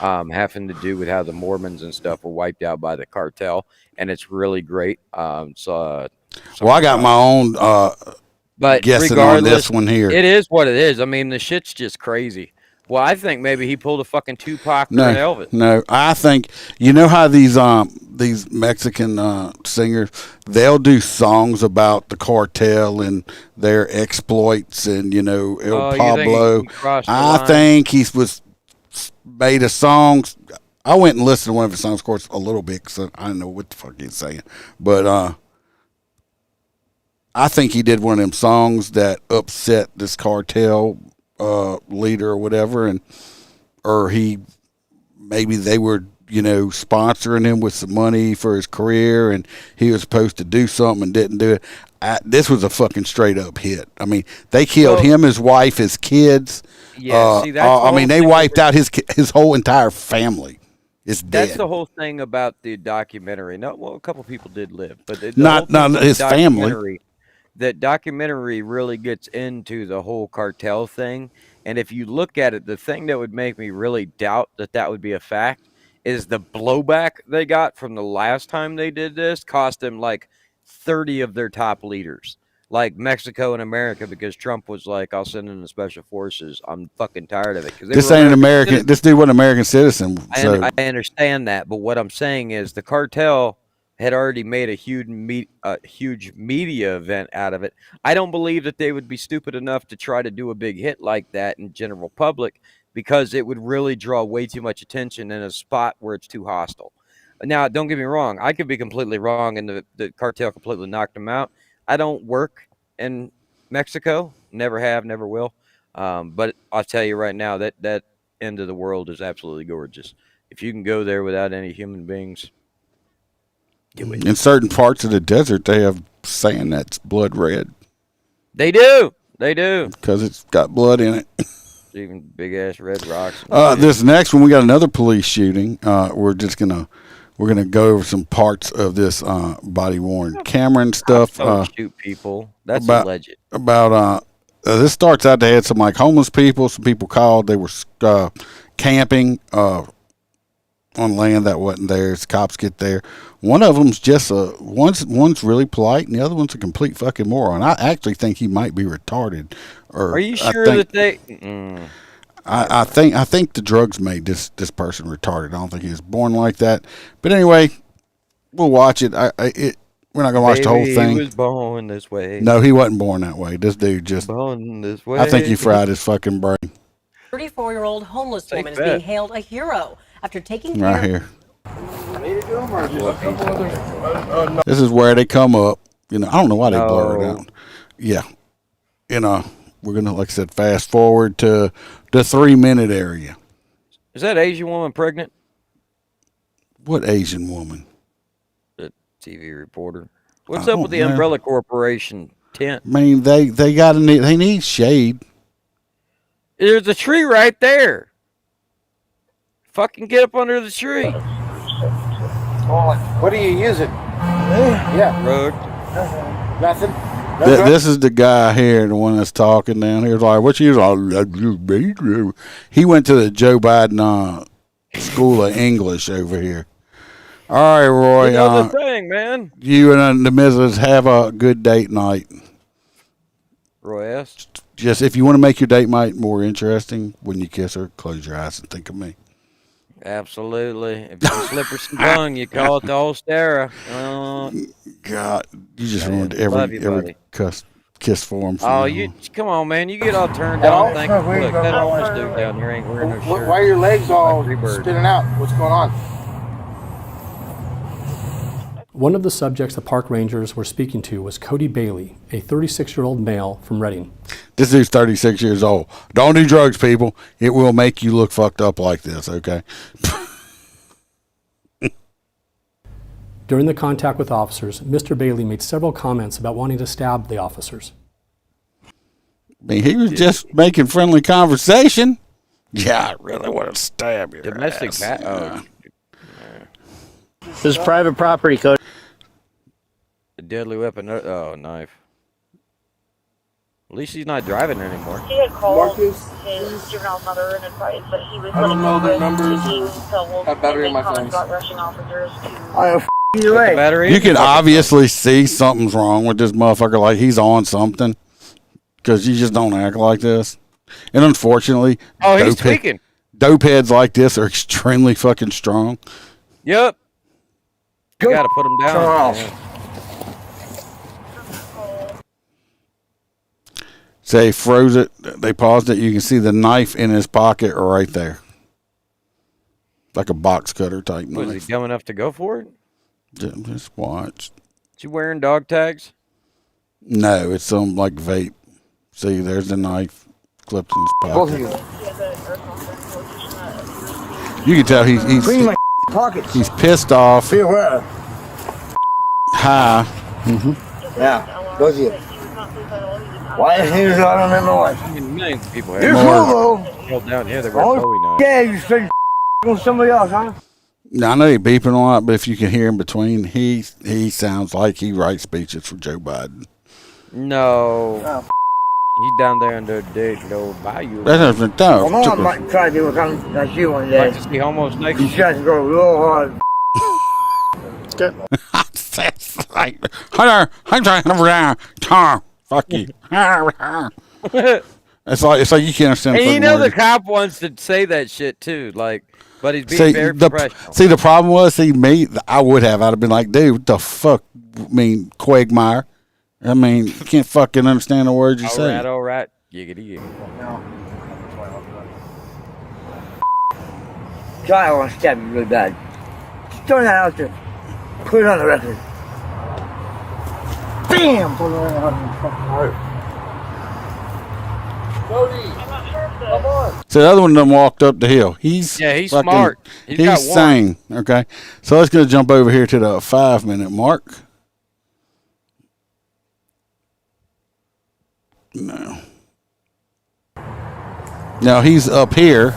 having to do with how the Mormons and stuff were wiped out by the cartel, and it's really great. Well, I got my own but guessing on this one here. It is what it is. I mean, the shit's just crazy. Well, I think maybe he pulled a fucking Tupac or No, an Elvis. no. I think you know how these Mexican singers, they'll do songs about the cartel and their exploits and El Pablo. I think he was made a song. I went and listened to one of his songs, of course, a little bit because I didn't know what the fuck he's saying, but I think he did one of them songs that upset this cartel leader or whatever, or maybe they were sponsoring him with some money for his career, and he was supposed to do something and didn't do it. This was a fucking straight up hit. I mean, they killed him, his wife, his kids. Yeah, see, that's I mean, they wiped out his whole entire family. It's dead. That's the whole thing about the documentary. Well, a couple people did live, but not his family. That documentary really gets into the whole cartel thing. And if you look at it, the thing that would make me really doubt that would be a fact is the blowback they got from the last time they did this cost them like 30 of their top leaders, like Mexico and America, because Trump was like, I'll send in the special forces. I'm fucking tired of it. This ain't an American. This dude wasn't an American citizen. So. I understand that. But what I'm saying is the cartel had already made a huge media event out of it. I don't believe that they would be stupid enough to try to do a big hit like that in general public, because it would really draw way too much attention in a spot where it's too hostile. Now, don't get me wrong. I could be completely wrong, and the cartel completely knocked them out. I don't work in Mexico. Never have, never will. But I'll tell you right now, that end of the world is absolutely gorgeous. If you can go there without any human beings, do it. In certain parts of the desert, they have sand that's blood red. They do. Because it's got blood in it. Even big ass red rocks. This next one, we got another police shooting. We're gonna go over some parts of this body worn camera and stuff. Shoot people. That's alleged. This starts out. They had some like homeless people. Some people called. They were camping on land that wasn't theirs. Cops get there. One of them's just one's really polite, and the other one's a complete fucking moron. I actually think he might be retarded. Are you sure that they? I think the drugs made this person retarded. I don't think he was born like that. But anyway, we'll watch it. We're not gonna watch the whole thing. He was born this way. No, he wasn't born that way. This dude just born this way. I think he fried his fucking brain. 34-year-old homeless woman is being hailed a hero after taking care right here. This is where they come up. I don't know why they blur it out. Yeah. We're gonna, like I said, fast forward to the 3-minute area. Is that Asian woman pregnant? What Asian woman? The TV reporter. What's up with the Umbrella Corporation tent? I mean, they need shade. There's a tree right there. Fucking get up under the tree. What are you using? Yeah. Rug. Nothing. This is the guy here, the one that's talking down here. Like, what you use? He went to the Joe Biden School of English over here. All right, Roy. The thing, man. You and the missus have a good date night. Roy asked. Just if you want to make your date night more interesting, when you kiss her, close your eyes and think of me. Absolutely. If you slip her some tongue, you call it the old Stara. God, you just ruined every kiss for him. Come on, man. You get all turned on. Look, that homeless dude down here ain't wearing no shirt. Why are your legs all spinning out? What's going on? One of the subjects the park rangers were speaking to was Cody Bailey, a 36-year-old male from Redding. This dude's 36 years old. Don't do drugs, people. It will make you look fucked up like this, okay? During the contact with officers, Mr. Bailey made several comments about wanting to stab the officers. I mean, he was just making friendly conversation. Yeah, I really want to stab your domestic ass. This is private property, Cody. A deadly weapon. Knife. At least he's not driving anymore. He had called his juvenile mother and advised that he was looking over to do so I have battery in my phone. about rushing officers to... I have your leg. Battery? You can obviously see something's wrong with this motherfucker, like he's on something, because you just don't act like this. And unfortunately, he's tweaking. Dope heads like this are extremely fucking strong. Yep. You got to put him down. Yeah. So they froze it. They paused it. You can see the knife in his pocket right there. Like a box cutter type knife. Was he dumb enough to go for it? Just watch. Is he wearing dog tags? No, it's some like vape. See, there's the knife clipped in his pocket. You can tell he's pissed off. High. Yeah, both of you. Why the hell is I don't remember what? Millions of people have. You're cool though. Held down here, they wear Bowie knives. Yeah, you straight on somebody else, huh? Now, I know he's beeping a lot, but if you can hear him between, he sounds like he writes speeches for Joe Biden. No. Oh, he's down there in the bayou. That's not dumb. Well, Mom might try to do a something like you one day. Like to see homos naked. You try to go real hard. That's like, I'm trying to Tom. Fuck you. It's like you can't understand. And you know the cop wants to say that shit too, like, but he's being very professional. See, the problem was, I would have. I'd have been like, dude, what the fuck? I mean, Quagmire. I mean, you can't fucking understand the words you say. All right. Giggity, giggity. Try, I want to stab you really bad. Just throw that out there. Put it on the record. Bam! Put it on the fucking heart. So the other one done walked up the hill. He's smart. He's sane. Okay, so let's go jump over here to the 5-minute mark. No. Now he's up here.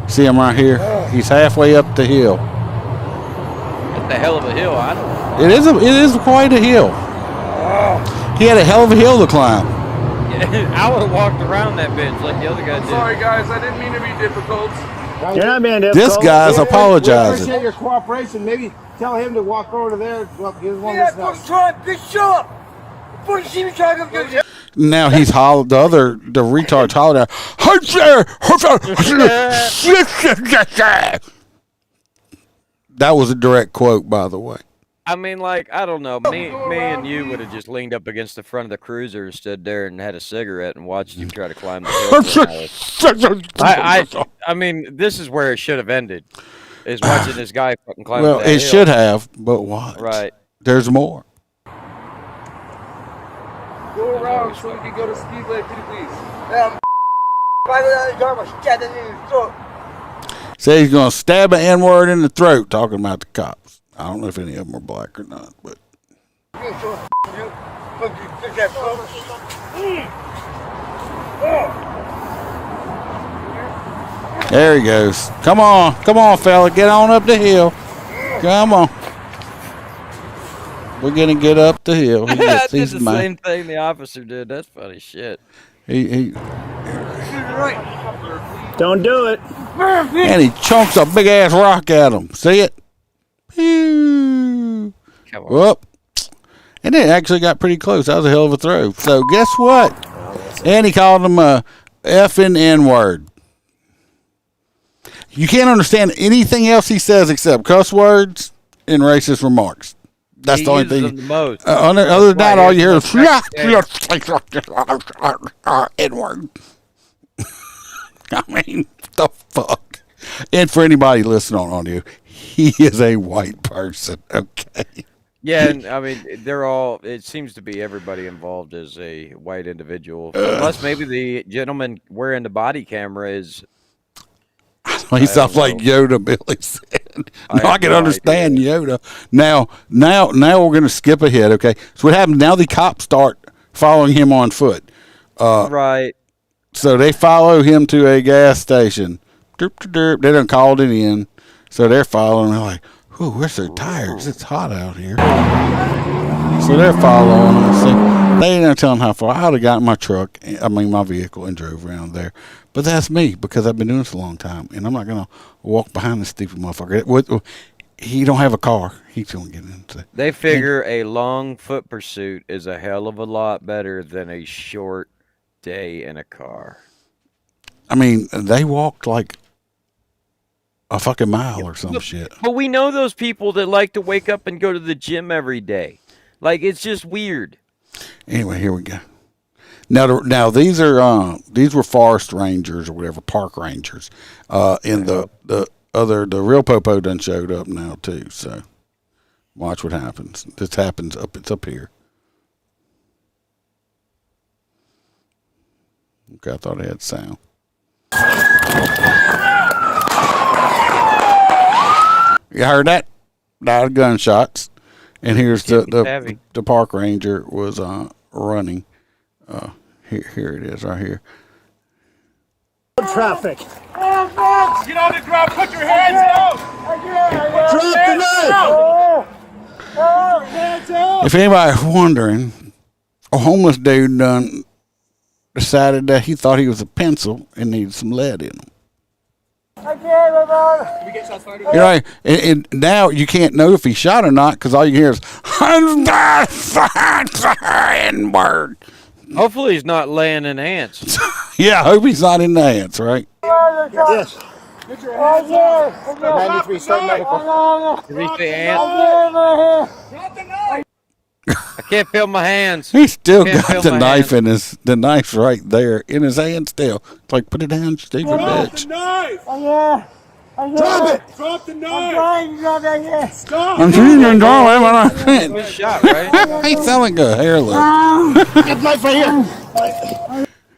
See him right here? He's halfway up the hill. That's a hell of a hill. I don't know. It is quite a hill. He had a hell of a hill to climb. I would have walked around that bitch like the other guy did. Sorry, guys. I didn't mean to be difficult. You're not being difficult. This guy's We apologizing. appreciate your cooperation. Maybe tell him to walk over to there. Well, he doesn't want to listen to us. Shut up! Before you see me trying to get Now he's hollered. The retard's hollered out. That was a direct quote, by the way. I mean, like, I don't know. Me and you would have just leaned up against the front of the cruiser and stood there and had a cigarette and watched him try to climb the hill. I mean, this is where it should have ended. Is watching this guy fucking climb that hill. Well, it should have, but what? Right. There's more. Go around so we can go to Speedway, pretty please. Say he's going to stab an N-word in the throat talking about the cops. I don't know if any of them are black or not, but. There he goes. Come on, fella. Get on up the hill. Come on. We're going to get up the hill. I did the same thing the officer did. That's funny shit. Don't do it. And he chunks a big ass rock at him. See it? Pew. Whoop. And it actually got pretty close. That was a hell of a throw. So guess what? And he called him a effing N-word. You can't understand anything else he says except cuss words and racist remarks. That's the only thing. The most. Other than that, all you hear is N-word. I mean, the fuck. And for anybody listening on audio, he is a white person, okay? Yeah, and I mean, it seems to be everybody involved is a white individual. Unless maybe the gentleman wearing the body camera is. He sounds like Yoda, Billy said. I can understand Yoda. Now we're going to skip ahead, okay? So what happens now, the cops start following him on foot. Right. So they follow him to a gas station. Derp, derp. They done called it in. So they're following. They're like, "Ooh, where's their tires? It's hot out here." So they're following us. They didn't tell them how far. I would have got in my my vehicle, and drove around there. But that's me, because I've been doing this a long time, and I'm not gonna walk behind this stupid motherfucker. He don't have a car. He's gonna get into. They figure a long foot pursuit is a hell of a lot better than a short day in a car. I mean, they walked like a fucking mile or some shit. But we know those people that like to wake up and go to the gym every day. Like, it's just weird. Anyway, here we go. Now these were forest rangers or whatever, park rangers. And the real popo done showed up now too. So watch what happens. This happens it's up here. Okay, I thought I had sound. You heard that? Loud gunshots. And here's the park ranger was running. Here it is right here. Traffic. Get on the ground. Put your hands out. Drop the knife. If anybody's wondering, a homeless dude done decided that he thought he was a pencil and needed some lead in him. You know, and now you can't know if he shot or not because all you hear is N-word. Hopefully he's not laying in ants. Yeah, I hope he's not in the ants, right? Yes. Get your hands up. 93 State Medical. Did he say ants? I can't feel my hands. He still got the knife in the knife's right there in his hand still. It's like, put it down, stupid bitch. Drop it! Drop the knife! Stop! I'm shooting your doorway when I fit. Good shot, right? He sound like a hair look. Get the knife right here.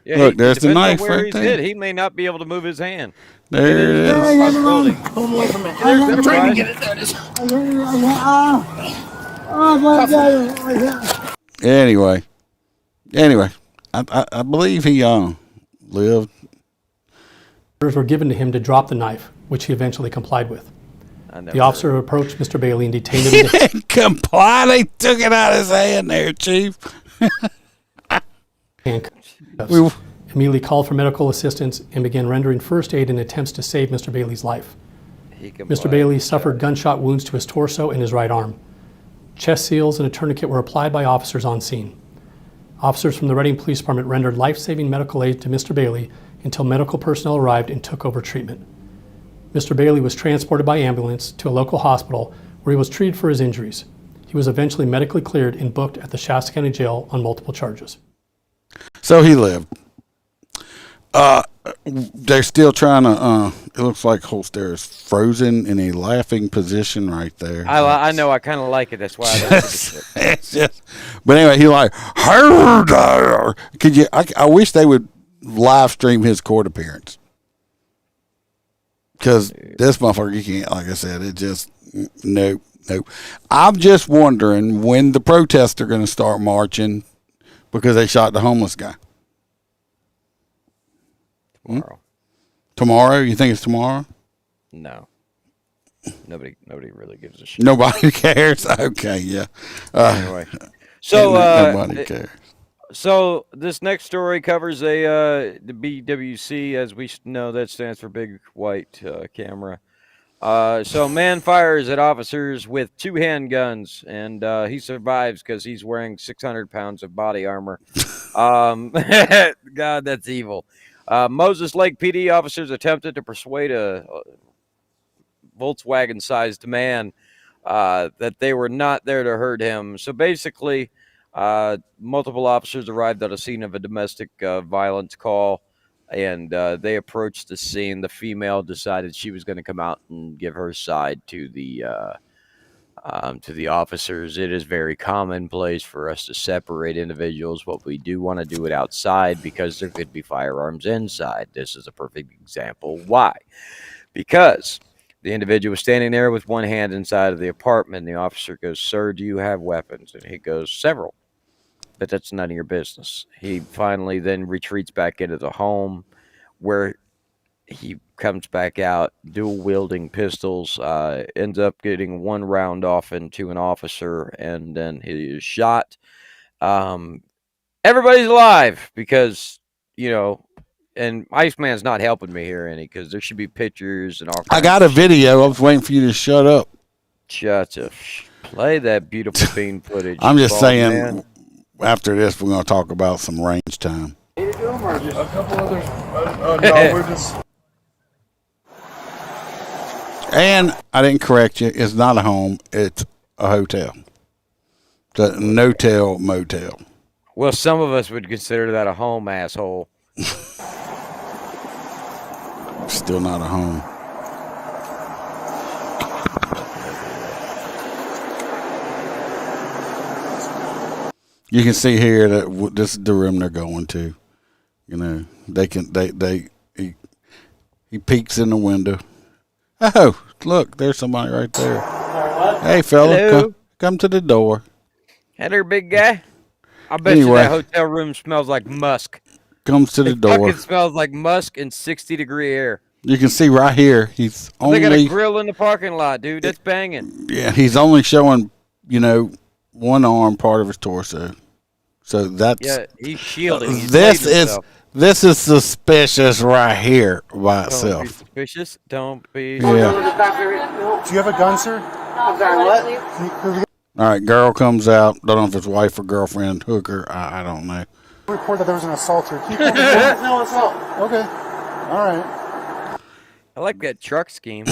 Yeah, Look, there's the depends on knife where right he's there. hit. He may not be able to move his hand. There it is. Come away from it. I'm trying to get it. There it is. Anyway, I believe he lived. Orders were given to him to drop the knife, which he eventually complied with. The officer approached Mr. Bailey and detained him. He didn't comply. They took it out of his hand there, Chief. Handcuffs. Immediately called for medical assistance and began rendering first aid in attempts to save Mr. Bailey's life. Mr. Bailey suffered gunshot wounds to his torso and his right arm. Chest seals and a tourniquet were applied by officers on scene. Officers from the Reading Police Department rendered life-saving medical aid to Mr. Bailey until medical personnel arrived and took over treatment. Mr. Bailey was transported by ambulance to a local hospital where he was treated for his injuries. He was eventually medically cleared and booked at the Shasta County Jail on multiple charges. So he lived. They're still trying to, it looks like Holster is frozen in a laughing position right there. I know, I kind of like it. That's why I like it. It's just, but anyway, he like, I wish they would live stream his court appearance. Because this motherfucker, you can't, like I said, it just, nope. I'm just wondering when the protests are going to start marching because they shot the homeless guy. Tomorrow. Tomorrow? You think it's tomorrow? No. Nobody really gives a shit. Nobody cares? Okay, yeah. Anyway. So, nobody cares. So this next story covers the BWC, as we know, that stands for Big White Camera. So a man fires at officers with 2 handguns, and he survives because he's wearing 600 pounds of body armor. God, that's evil. Moses Lake PD officers attempted to persuade a Volkswagen-sized man that they were not there to hurt him. So basically, multiple officers arrived at a scene of a domestic violence call, and they approached the scene. The female decided she was going to come out and give her side to the officers. It is very commonplace for us to separate individuals, but we do want to do it outside because there could be firearms inside. This is a perfect example. Why? Because the individual was standing there with one hand inside of the apartment. The officer goes, "Sir, do you have weapons?" And he goes, "Several, but that's none of your business." He finally then retreats back into the home where he comes back out, dual wielding pistols, ends up getting one round off into an officer, and then he is shot. Everybody's alive because, and Iceman's not helping me here any because there should be pictures and all kinds I got a video. I was waiting for you to shut up. Shut up. Play that beautiful bean footage. I'm just saying, after this, we're going to talk about some range time. How you doing, charges. A couple others. No, we're just. And I didn't correct you. It's not a home. It's a hotel. It's a no-tell motel. Well, some of us would consider that a home, asshole. Still not a home. You can see here that this is the room they're going to. You know, he peeks in the window. Oh, look, there's somebody right there. Hey, fella, come to the door. Hello, big guy. I bet you that hotel room smells like musk. Comes to the door. It smells like musk and 60-degree air. You can see right here, he's only... They got a grill in the parking lot, dude. That's banging. Yeah, he's only showing, one arm, part of his torso. So that's... Yeah, he's shielding. This is suspicious right here by itself. Don't be suspicious. Don't be... Yeah. Do you have a gun, sir? I'm sorry, what? All right, girl comes out. Don't know if it's wife or girlfriend, hooker. I don't know. Report that there was an assaulter. No assault. Okay. All right. I like that truck scheme.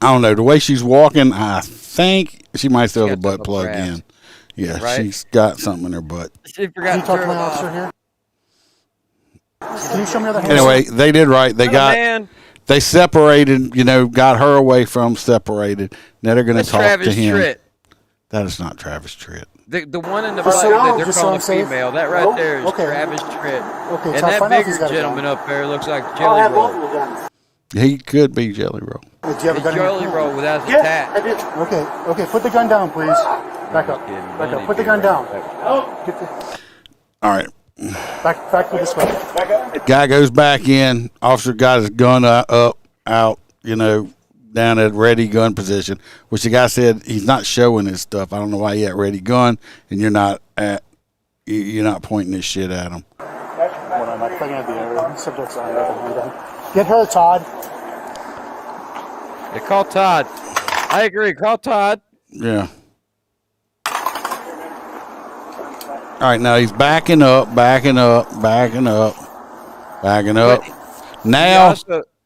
I don't know. The way she's walking, I think she might still have the butt plug in. Yeah, right? She's got something in her butt. She forgot Can you talk to my officer here? Can you show me other hands? Anyway, they did right. They separated, got her away from separated. Now they're going to talk Travis to him. Tritt. That is not Travis Tritt. The one in the black that they're calling female, that right there is Travis Tritt. Okay, and that bigger gentleman up there looks like Jelly Roll. He could be Jelly Roll. Do you have a gun? Jelly Roll without the tat. I do. Okay, put the gun down, please. Back up. Put the gun down. All right. Back to this way. Back up. Guy goes back in. Officer got his gun out, down at ready gun position, which the guy said he's not showing his stuff. I don't know why he had ready gun, and you're not pointing this shit at him. Get her, Todd. They call Todd. I agree. Call Todd. Yeah. All right, now he's backing up. Now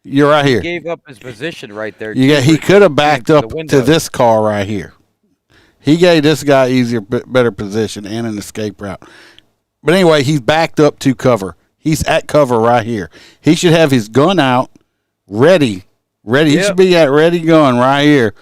you're right here. He gave up his position right there. Yeah, he could have backed up to this car right here. He gave this guy better position and an escape route. But anyway, he's backed up to cover. He's at cover right here. He should have his gun out, ready. Yep. He should be at ready gun right here.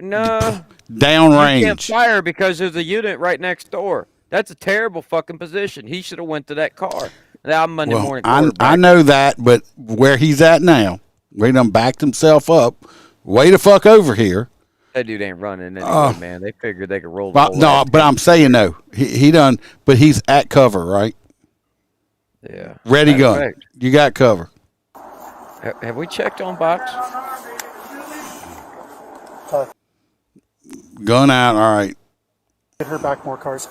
No. Downrange. You can't fire because there's a unit right next door. That's a terrible fucking position. He should have went to that car. Now I'm Monday morning. I know that, but where he's at now, where he done backed himself up, way the fuck over here. That dude ain't running anyway, man. They figured they could roll the whole no, but I'm saying no. He done, but he's at cover, right? Yeah. Ready gun. Correct. You got cover. Have we checked on box? Gun out. All right. Get her back more cars.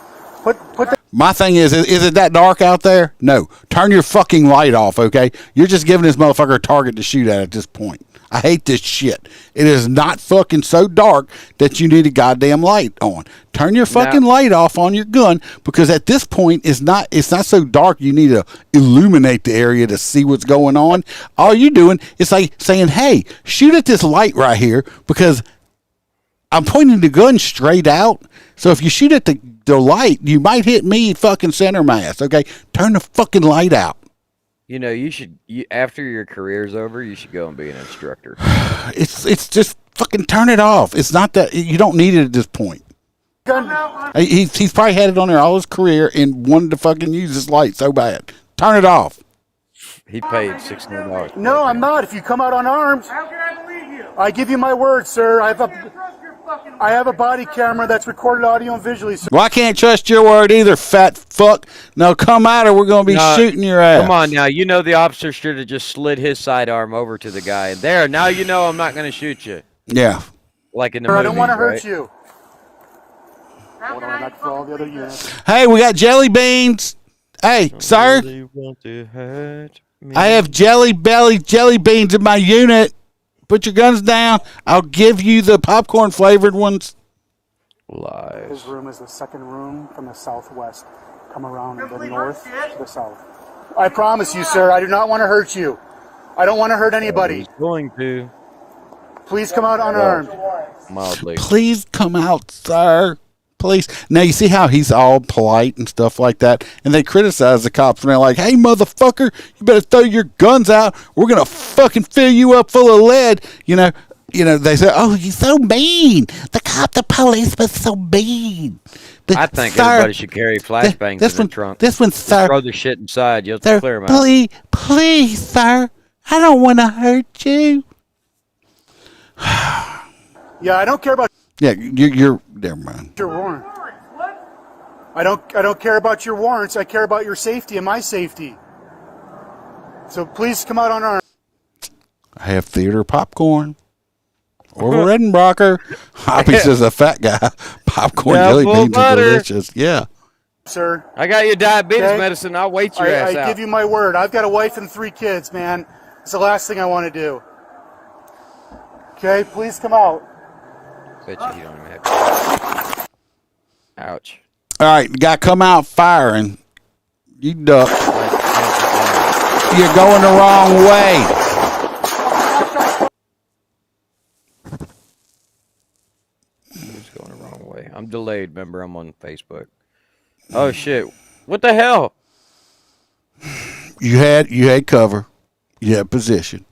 My thing is it that dark out there? No. Turn your fucking light off, okay? You're just giving this motherfucker a target to shoot at this point. I hate this shit. It is not fucking so dark that you need a goddamn light on. Turn your fucking light off on your gun, because at this point it's not so dark you need to illuminate the area to see what's going on. All you're doing is like saying, hey, shoot at this light right here, because I'm pointing the gun straight out. So if you shoot at the light, you might hit me fucking center mass, okay? Turn the fucking light out. You should, after your career's over, you should go and be an instructor. It's just fucking turn it off. It's not that, you don't need it at this point. He's probably had it on there all his career and wanted to fucking use his light so bad. Turn it off. He paid $600. No, I'm not. If you come out unarmed, how can I believe you? I give you my word, sir. I have a body camera that's recorded audio and visually. Sir. Well, I can't trust your word either, fat fuck. No, come out or we're going to be shooting your ass. Come on now. The officer should have just slid his sidearm over to the guy. And there, now I'm not going to shoot you. Yeah. Like in the movies, I don't want to hurt right? you. Hold on, for all the other units. Hey, we got jelly beans. Hey, sir. Really want to hurt me. I have jelly beans in my unit. Put your guns down. I'll give you the popcorn flavored ones. Lies. His room is the second room from the southwest. Come around and go north to the south. I promise you, sir, I do not want to hurt you. I don't want to hurt anybody. He's going to. Please come out unarmed. Mildly. Please come out, sir. Please. Now, you see how he's all polite and stuff like that? And they criticize the cops, and they're like, hey, motherfucker, you better throw your guns out. We're going to fucking fill you up full of lead. You know, they say, oh, you're so mean. The police was so mean. But, I think sir, everybody should carry flashbangs in the trunk. This one, sir. Throw the shit inside. You'll Sir, clear them out. please, sir. I don't want to hurt you. Yeah, I don't care about Yeah, you're never mind. your warrant. I don't care about your warrants. I care about your safety and my safety. So please come out unarmed. I have theater popcorn. Or Redenbacher. Hoppy says a fat guy. Popcorn jelly beans are delicious. Yeah. Sir. I got your diabetes Okay? medicine. I'll wait your ass I out. give you my word. I've got a wife and 3 kids, man. It's the last thing I want to do. Okay, please come out. Bet you don't even have. Ouch. All right, the guy come out firing. You duck. You're going the wrong way. It's going the wrong way. I'm delayed, remember? I'm on Facebook. Oh, shit. What the hell? You had cover. You had position.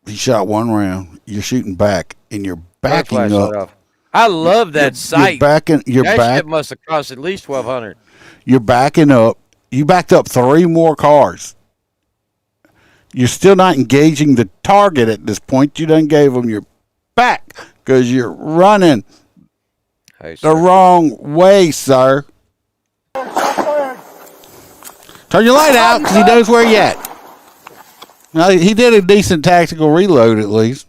He shot 1 round. You're shooting back, and you're backing up. I love that sight. That shit must have cost at least $1,200. You're backing up. You backed up 3 more cars. You're still not engaging the target at this point. You done gave them your back because you're running the wrong way, sir. Turn your light out because he knows where you're at. Now, he did a decent tactical reload at least.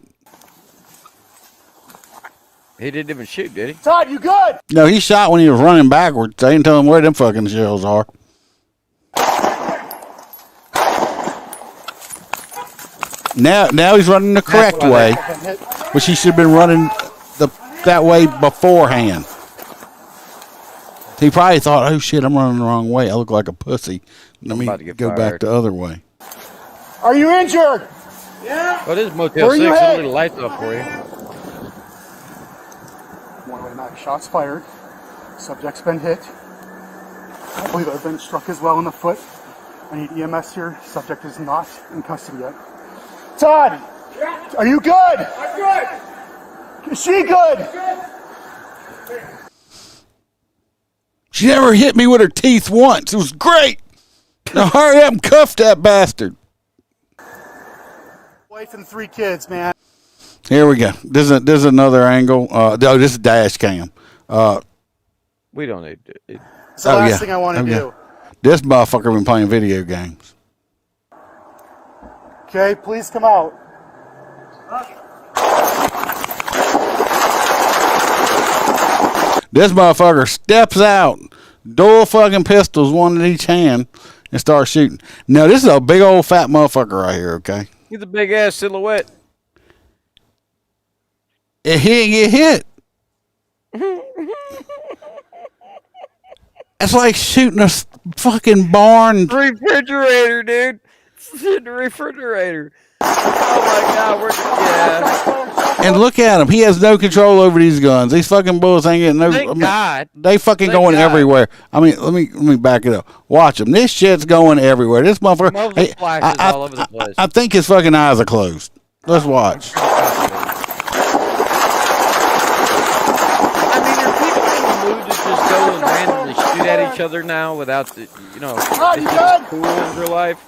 He didn't even shoot, did he? Todd, you good? No, he shot when he was running backwards. They didn't tell him where them fucking shells are. Now he's running the correct way, which he should have been running that way beforehand. He probably thought, oh shit, I'm running the wrong way. I look like a pussy. Let me go back the other way. Are you injured? Yeah. Well, this is Motel 6. A little lights off for you. One-way mag shots fired. Subject's been hit. I believe I've been struck as well in the foot. I need EMS here. Subject is not in custody yet. Todd! Yeah. Are you good? I'm good. Is she good? She never hit me with her teeth once. It was great. Now hurry up and cuff that bastard. Wife and 3 kids, man. Here we go. This is another angle. This is dash cam. We don't need to. It's the last thing I want to do. This motherfucker been playing video games. Okay, please come out. This motherfucker steps out, dual fucking pistols, one in each hand, and starts shooting. Now, this is a big old fat motherfucker right here, okay? He's a big ass silhouette. He didn't get hit. It's like shooting a fucking barn. Refrigerator, dude. It's in the refrigerator. Oh my God, And look at him. He has no control over these guns. These fucking bullets ain't getting no. Thank God. They fucking going everywhere. I mean, let me back it up. Watch him. This shit's going everywhere. This motherfucker. Hey, all over the place. I think his fucking eyes are closed. Let's watch. Just go and randomly shoot at each other now without the, it's cool in real life.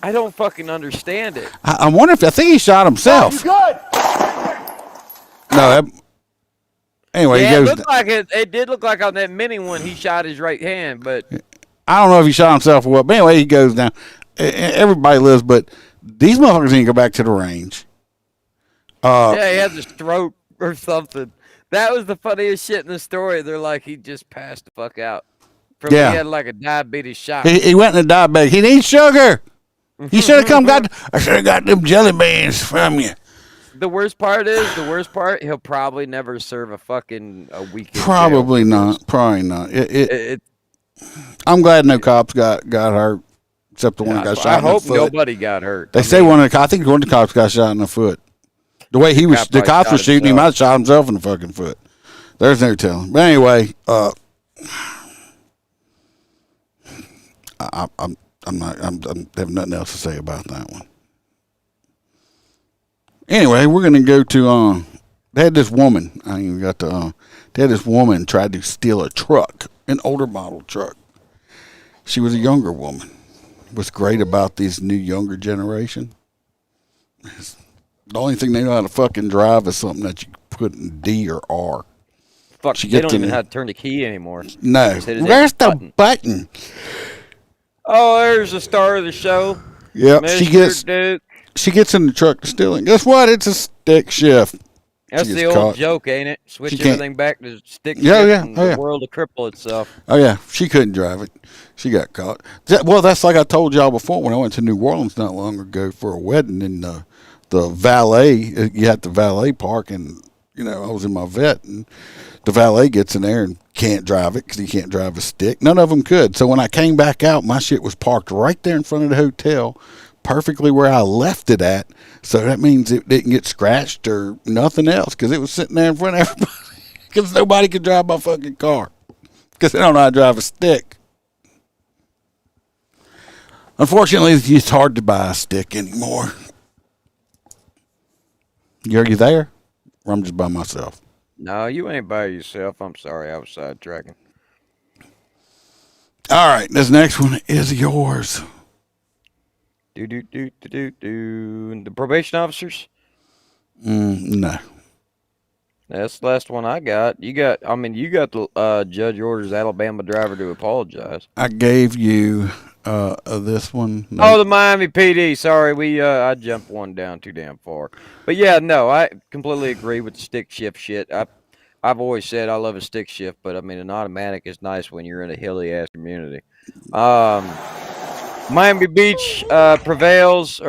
I don't fucking understand it. I wonder if I think he shot himself. Good. No. Anyway, yeah, he goes. it did look like on that mini one he shot his right hand, but I don't know if he shot himself or what. But anyway, he goes down. Everybody lives, but these motherfuckers need to go back to the range. Yeah, he had the stroke or something. That was the funniest shit in the story. They're like, he just passed the fuck out. He had like a diabetes shot. He went in a diabetic. He needs sugar. You should have I should have got them jelly beans from you. The worst part, he'll probably never serve a weekend. Probably not. Probably not. I'm glad no cops got hurt, except the one that got shot in the foot. I hope nobody got hurt. They say I think one of the cops got shot in the foot. The way the cops were shooting him, I'd shot himself in the fucking foot. There's no telling. But anyway, I'm have nothing else to say about that one. Anyway, we're gonna go to they had this woman. I ain't even got to. They had this woman tried to steal a truck, an older model truck. She was a younger woman. What's great about this new younger generation is the only thing they know how to fucking drive is something that you put in D or R. Fuck, they don't even know how to turn the key anymore. No, where's the button? Oh, there's the star of the show. Yep, Mr. she gets in the truck to steal it. Guess what? It's a stick shift. That's the old joke, ain't it? Switch everything back to stick shift and the world to cripple itself. Oh, yeah. She couldn't drive it. She got caught. Well, that's like I told y'all before when I went to New Orleans not long ago for a wedding, and the valet, you had the valet park, and, I was in my vet, and the valet gets in there and can't drive it because he can't drive a stick. None of them could. So when I came back out, my shit was parked right there in front of the hotel, perfectly where I left it at. So that means it didn't get scratched or nothing else because it was sitting there in front of everybody because nobody could drive my fucking car because they don't know how to drive a stick. Unfortunately, it's hard to buy a stick anymore. Are you there? Or I'm just by myself? No, you ain't by yourself. I'm sorry. I was sidetracking. All right. This next one is yours. The probation officers? No. That's the last one I got. You got the judge orders Alabama driver to apologize. I gave you this one. No. Oh, the Miami PD. Sorry, I jumped one down too damn far. But yeah, no, I completely agree with the stick shift shit. I've always said I love a stick shift, but I mean an automatic is nice when you're in a hilly ass community. Miami Beach reveals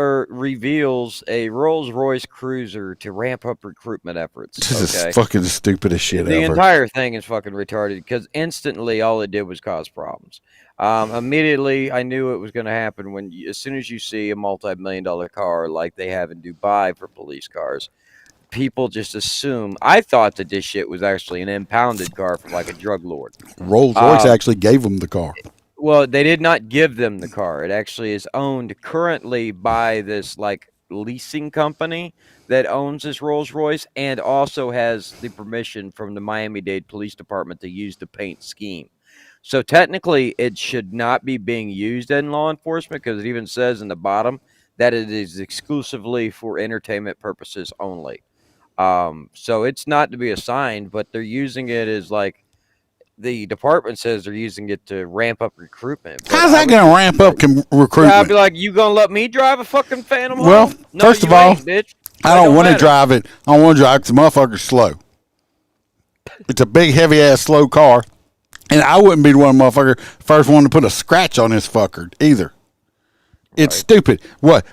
a Rolls-Royce cruiser to ramp up recruitment efforts. This is fucking the stupidest shit ever. The entire thing is fucking retarded because instantly all it did was cause problems. Immediately, I knew it was going to happen as soon as you see a multi-million-dollar car like they have in Dubai for police cars, people just assume. I thought that this shit was actually an impounded car from like a drug lord. Rolls-Royce actually gave them the car. Well, they did not give them the car. It actually is owned currently by this like leasing company that owns this Rolls-Royce and also has the permission from the Miami-Dade Police Department to use the paint scheme. So technically, it should not be being used in law enforcement because it even says in the bottom that it is exclusively for entertainment purposes only. So it's not to be assigned, but they're using it as like the department says they're using it to ramp up recruitment. How's that going to ramp up recruitment? I'd be like, you going to let me drive a fucking Phantom home? Well, No, first of all, bitch. I don't want to drive it. I don't want to drive it because the motherfucker's slow. It's a big, heavy-ass, slow car. And I wouldn't be the one motherfucker first one to put a scratch on this fucker either. It's stupid. What?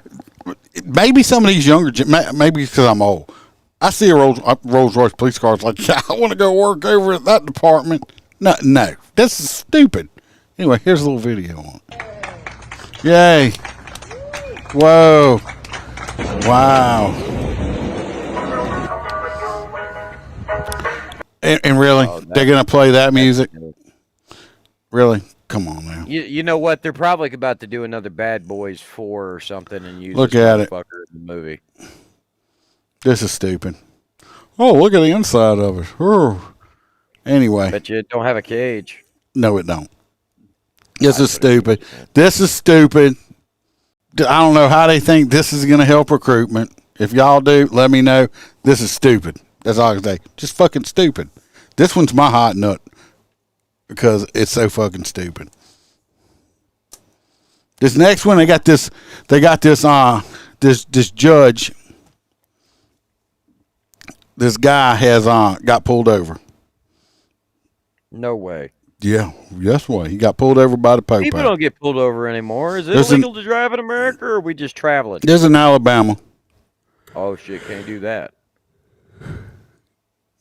Maybe some of these younger, maybe because I'm old. I see a Rolls-Royce police car. It's like, I want to go work over at that department. No, this is stupid. Anyway, here's a little video on it. Yay. Whoa. Wow. And really, they're going to play that music? Really? Come on, man. You know what? They're probably about to do another Bad Boys 4 or something and use look this at it. motherfucker in the movie. This is stupid. Oh, look at the inside of it. Ooh. Anyway. Bet you it don't have a cage. No, it don't. This is stupid. This is stupid. I don't know how they think this is going to help recruitment. If y'all do, let me know. This is stupid. That's all I can say. Just fucking stupid. This one's my hot nut because it's so fucking stupid. This next one, they got this judge. This guy has got pulled over. No way. Yeah, yes way. He got pulled over by the popo. People don't get pulled over anymore. Is it illegal to drive in America, or are we just traveling? There's in Alabama. Oh shit! Can't do that.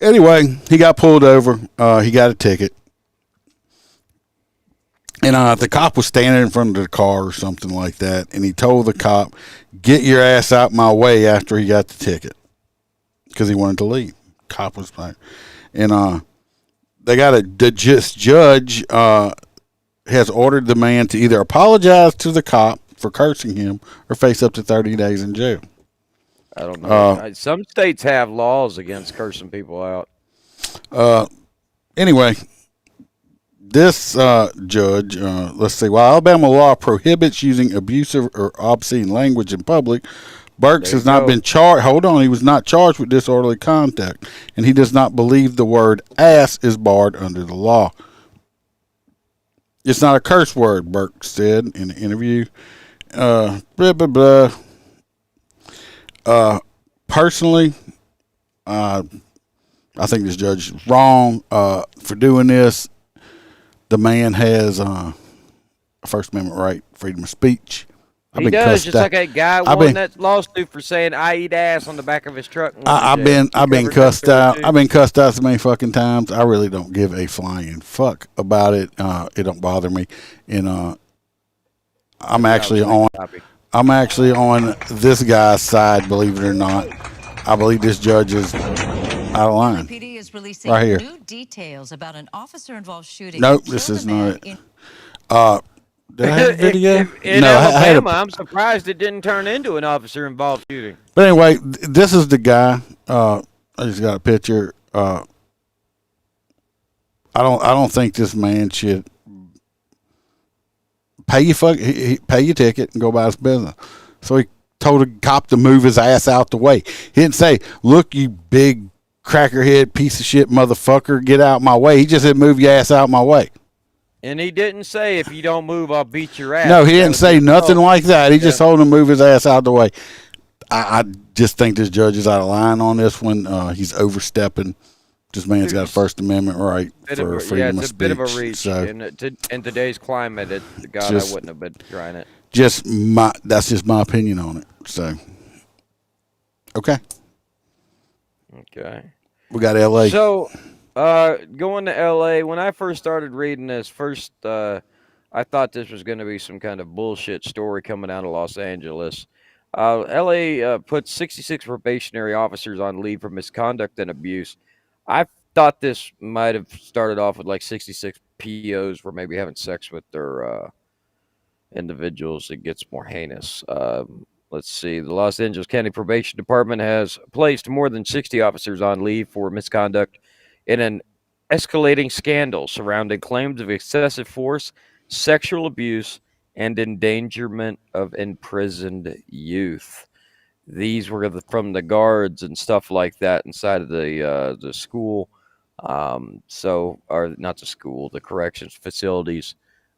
Anyway, he got pulled over. He got a ticket. And the cop was standing in front of the car or something like that, and he told the cop, "Get your ass out my way," after he got the ticket, because he wanted to leave. Cop was like, and they got the judge has ordered the man to either apologize to the cop for cursing him or face up to 30 days in jail. I don't know. Some states have laws against cursing people out. Anyway, this judge, let's see, while Alabama law prohibits using abusive or obscene language in public, Burks has not been charged. Hold on, he was not charged with disorderly conduct, and he does not believe the word ass is barred under the law. It's not a curse word, Burks said in an interview. Blah, blah, blah. Personally, I think this judge is wrong for doing this. The man has a First Amendment right, freedom of speech. He does, just like that guy won that lawsuit for saying "I eat ass" on the back of his truck. I've been cussed out. I've been cussed out so many fucking times. I really don't give a flying fuck about it. It don't bother me. And I'm actually on this guy's side. Believe it or not, I believe this judge is out of line. PD is releasing Right here. new details about an officer-involved shooting. Nope, this is not it. Did I have a video? In Alabama, I'm surprised it didn't turn into an officer-involved shooting. But anyway, this is the guy. I just got a picture. I don't think this man should pay your ticket and go about his business. So he told a cop to move his ass out the way. He didn't say, "Look, you big crackerhead piece of shit motherfucker, get out my way." He just said, "Move your ass out my way." And he didn't say, "If you don't move, I'll beat your ass." No, he didn't say nothing like that. He just told him to move his ass out the way. I just think this judge is out of line on this one. He's overstepping. This man's got a First Amendment right for freedom of speech. It's a bit of a reach. So, in today's climate, God, I wouldn't have been trying it. That's just my opinion on it. So, okay. Okay. We got L.A. So, going to L.A., when I first started reading this, I thought this was going to be some kind of bullshit story coming out of Los Angeles. L.A. put 66 probationary officers on leave for misconduct and abuse. I thought this might have started off with like 66 POs were maybe having sex with their individuals. It gets more heinous. Let's see. The Los Angeles County Probation Department has placed more than 60 officers on leave for misconduct in an escalating scandal surrounding claims of excessive force, sexual abuse, and endangerment of imprisoned youth. These were from the guards and stuff like that inside of the school. Or not the school, the corrections facilities.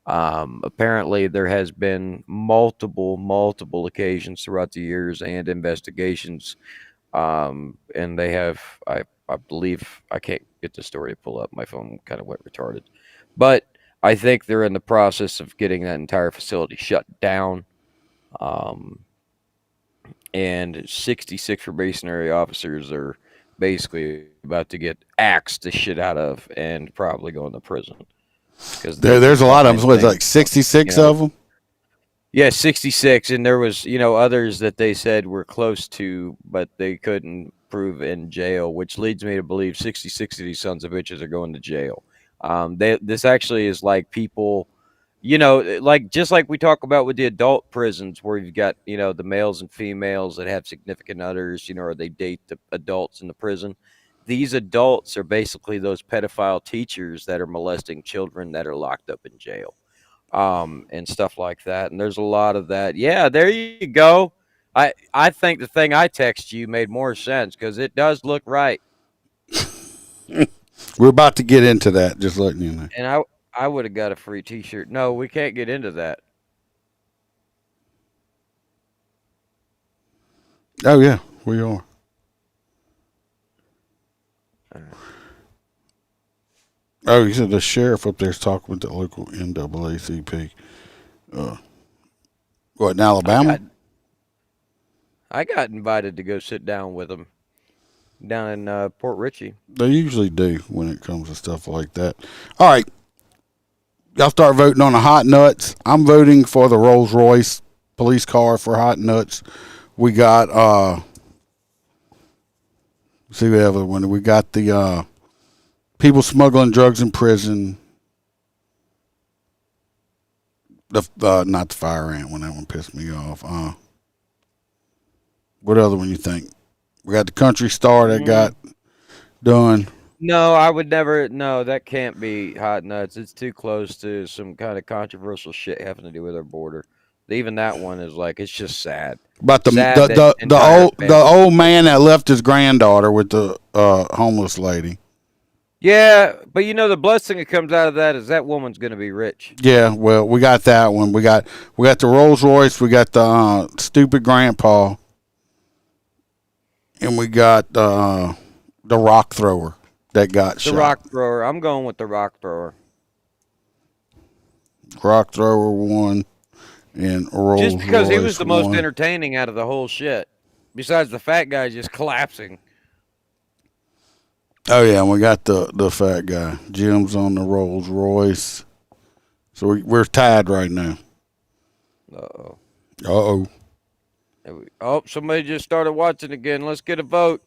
Apparently there has been multiple occasions throughout the years and investigations. And they have, I believe, I can't get the story to pull up. My phone kind of went retarded, but I think they're in the process of getting that entire facility shut down. And 66 probationary officers are basically about to get axed the shit out of and probably go into prison. There's a lot of them. It's like 66 of them? Yeah, 66. And there was, others that they said were close to, but they couldn't prove in jail, which leads me to believe 66 of these sons of bitches are going to jail. This actually is like people, just like we talk about with the adult prisons where you've got, the males and females that have significant others, or they date the adults in the prison. These adults are basically those pedophile teachers that are molesting children that are locked up in jail, and stuff like that. And there's a lot of that. Yeah, there you go. I think the thing I text you made more sense because it does look right. We're about to get into that, just letting you know. And I would have got a free T-shirt. No, we can't get into that. Oh, yeah, we are. Oh, you said the sheriff up there's talking with the local NAACP. What, in Alabama? I got invited to go sit down with them down in Port Richey. They usually do when it comes to stuff like that. All right. y'all start voting on the hot nuts. I'm voting for the Rolls Royce police car for hot nuts. We got see what other one. We got the people smuggling drugs in prison. The not the fire ant one. That one pissed me off. What other one you think? We got the country star that got done. No, I would never. No, that can't be hot nuts. It's too close to some kind of controversial shit having to do with our border. Even that one is like, it's just sad. About the old man that left his granddaughter with the homeless lady. Yeah, but you know the blessing that comes out of that is that woman's going to be rich. Yeah, well, we got that one. We got the Rolls Royce. We got the stupid grandpa, and we got the rock thrower that got shot. The rock thrower. I'm going with the rock thrower. Rock thrower won, and Rolls just because Royce he was the most won. entertaining out of the whole shit. Besides the fat guy just collapsing. Oh yeah, and we got the fat guy. Jim's on the Rolls Royce, so we're tied right now. Uh-oh. Uh-oh. Oh, somebody just started watching again. Let's get a vote.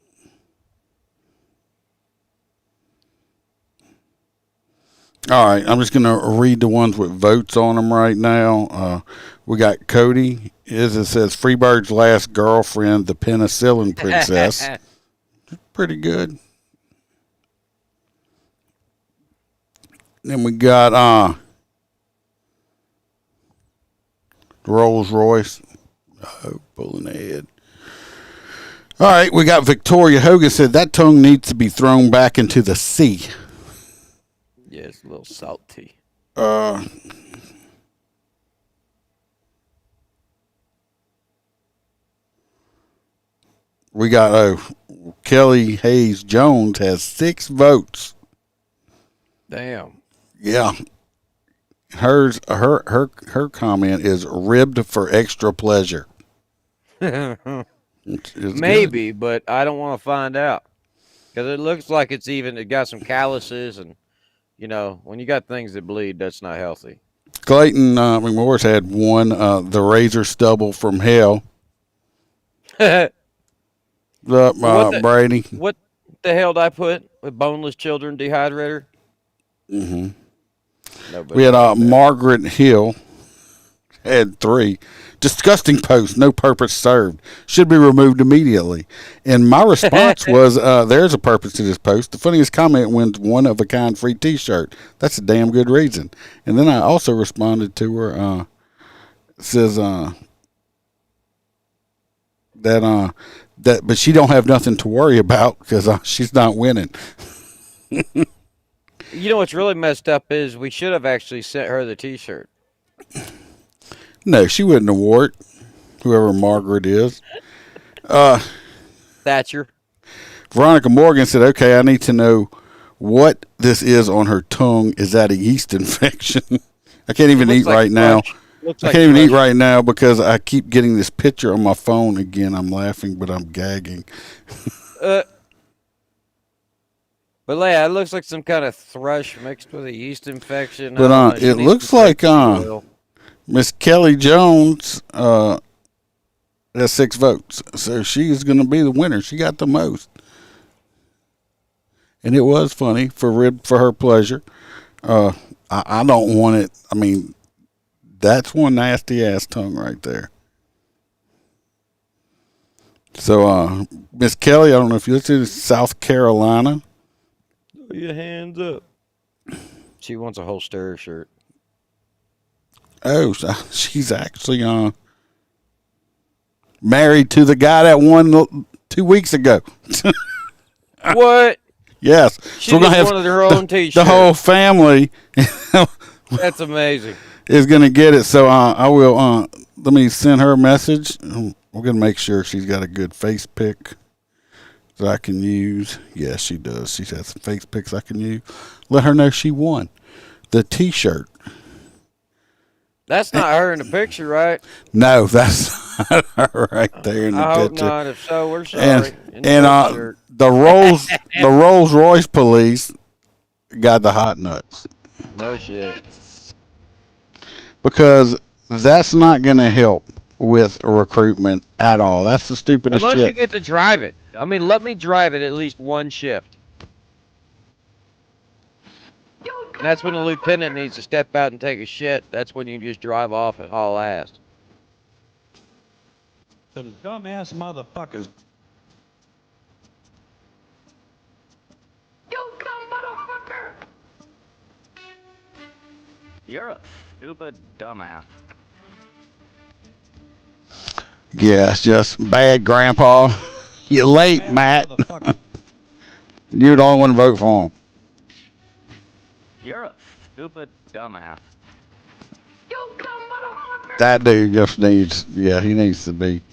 All right, I'm just going to read the ones with votes on them right now. We got Cody. It says Freebird's last girlfriend, the penicillin princess. Pretty good. Then we got Rolls Royce. Oh, pulling ahead. All right, we got Victoria Hogan said that tongue needs to be thrown back into the sea. Yeah, it's a little salty. We got Kelly Hayes Jones has 6 votes. Damn. Yeah. Her comment is ribbed for extra pleasure. It's Maybe, but I don't want to find out. Because it looks like it got some calluses, and, you know, when you got things that bleed, that's not healthy. Clayton McMorris had one, the razor stubble from hell. Brady. What the hell did I put with boneless children dehydrator? Mm-hmm. We had Margaret Hill had 3. Disgusting post, no purpose served. Should be removed immediately. And my response was, there's a purpose to this post. The funniest comment wins one of a kind free t-shirt. That's a damn good reason. And then I also responded to her, says that but she don't have nothing to worry about because she's not winning. You know what's really messed up is we should have actually sent her the t-shirt. No, she wouldn't award whoever Margaret is. Thatcher. Veronica Morgan said, okay, I need to know what this is on her tongue. Is that a yeast infection? I can't even eat right now. I can't even eat right now because I keep getting this picture on my phone again. I'm laughing, but I'm gagging. But yeah, it looks like some kind of thrush mixed with a yeast infection. But it looks like Miss Kelly Jones has 6 votes, so she's going to be the winner. She got the most, and it was funny for her pleasure. I don't want it. I mean, that's one nasty ass tongue right there. So, Miss Kelly, I don't know if you listen to South Carolina. Throw your hands up. She wants a whole stir shirt. Oh, she's actually married to the guy that won 2 weeks ago. What? Yes. She so we're gonna have wanted her own t-shirt. The whole family. That's amazing. Is going to get it. So I will. Let me send her a message. We're going to make sure she's got a good face pic that I can use. Yes, she does. She's had some face pics I can use. Let her know she won the T-shirt. That's not her in the picture, right? No, that's not her right there in the I picture. hope not. If so, we're sorry. And the Rolls Royce police got the hot nuts. No shit. because that's not going to help with recruitment at all. That's the stupidest Unless shit. you get to drive it. I mean, let me drive it at least one shift. And that's when the lieutenant needs to step out and take a shit. That's when you just drive off and haul ass. Some dumbass motherfuckers. You're a stupid dumbass. Yeah, it's just bad, Grandpa. You're late, Matt. You're the only one to vote for him. You're a stupid dumbass. That dude just needs, he needs to be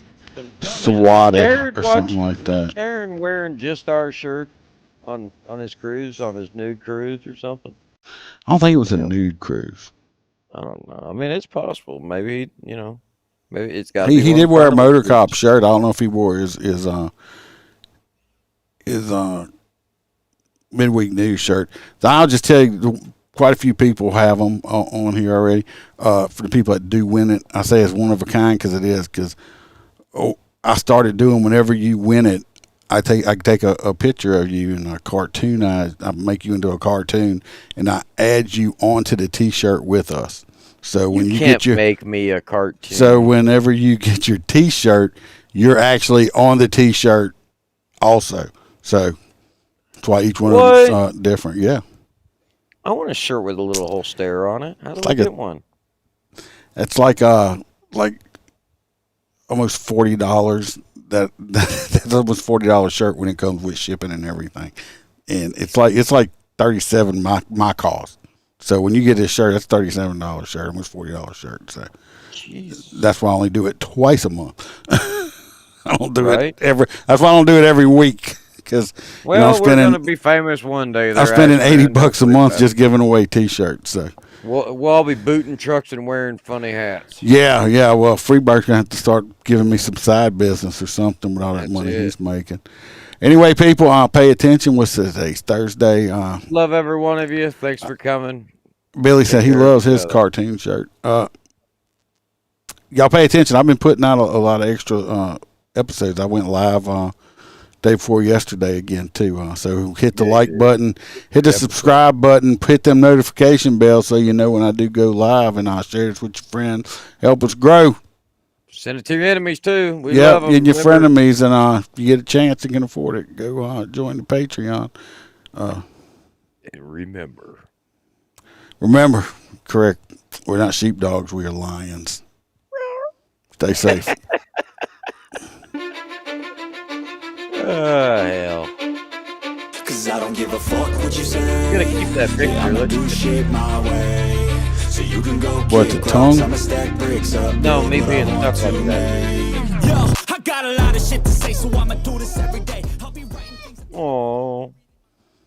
swatted or something like that. Karen wearing just our shirt on his cruise, on his nude cruise or something. I don't think it was a nude cruise. I don't know. I mean, it's possible. Maybe, maybe it's got. He did wear a Motorcop shirt. I don't know if he wore his midweek news shirt. So I'll just tell you, quite a few people have them on here already. For the people that do win it, I say it's one of a kind because it is. Because I started doing whenever you win it, I take a picture of you in a cartoon. I make you into a cartoon, and I add you onto the T-shirt with us. So when you can't get your make me a cartoon. So whenever you get your T-shirt, you're actually on the T-shirt also. So that's why each one of them is different. Yeah. I want a shirt with a little holster on it. How do I get one? It's like almost $40. That's almost $40 shirt when it comes with shipping and everything, and it's like $37 my cost. So when you get this shirt, that's $37 shirt, almost $40 shirt. So that's why I only do it twice a month. I don't do it every. That's why I don't do it every week because we're gonna be famous one day. I'm spending $80 a month just giving away T-shirts. So we'll all be booting trucks and wearing funny hats. Yeah. Well, Freeberg's gonna have to start giving me some side business or something with all that money he's making. Anyway, people, pay attention. What's today's Thursday? Love every one of you. Thanks for coming. Billy said he loves his cartoon shirt. Y'all pay attention. I've been putting out a lot of extra episodes. I went live day before yesterday again too. So hit the like button, hit the subscribe button, hit them notification bells so you know when I do go live, and I'll share this with your friends. Help us grow. Send it to your enemies too. We love them. And your frenemies, and if you get a chance and can afford it, go join the Patreon. And remember, correct. We're not sheepdogs. We are lions. Stay safe. Hell. Cause I don't give a fuck what you say. You gotta keep that picture. I'ma do shit my way. So you can go what, the tongue? I'ma stack bricks up. No, me being stuck like that. Yo, I got a lot of shit to say, so I'ma do this every day. I'll be writing things. Aww.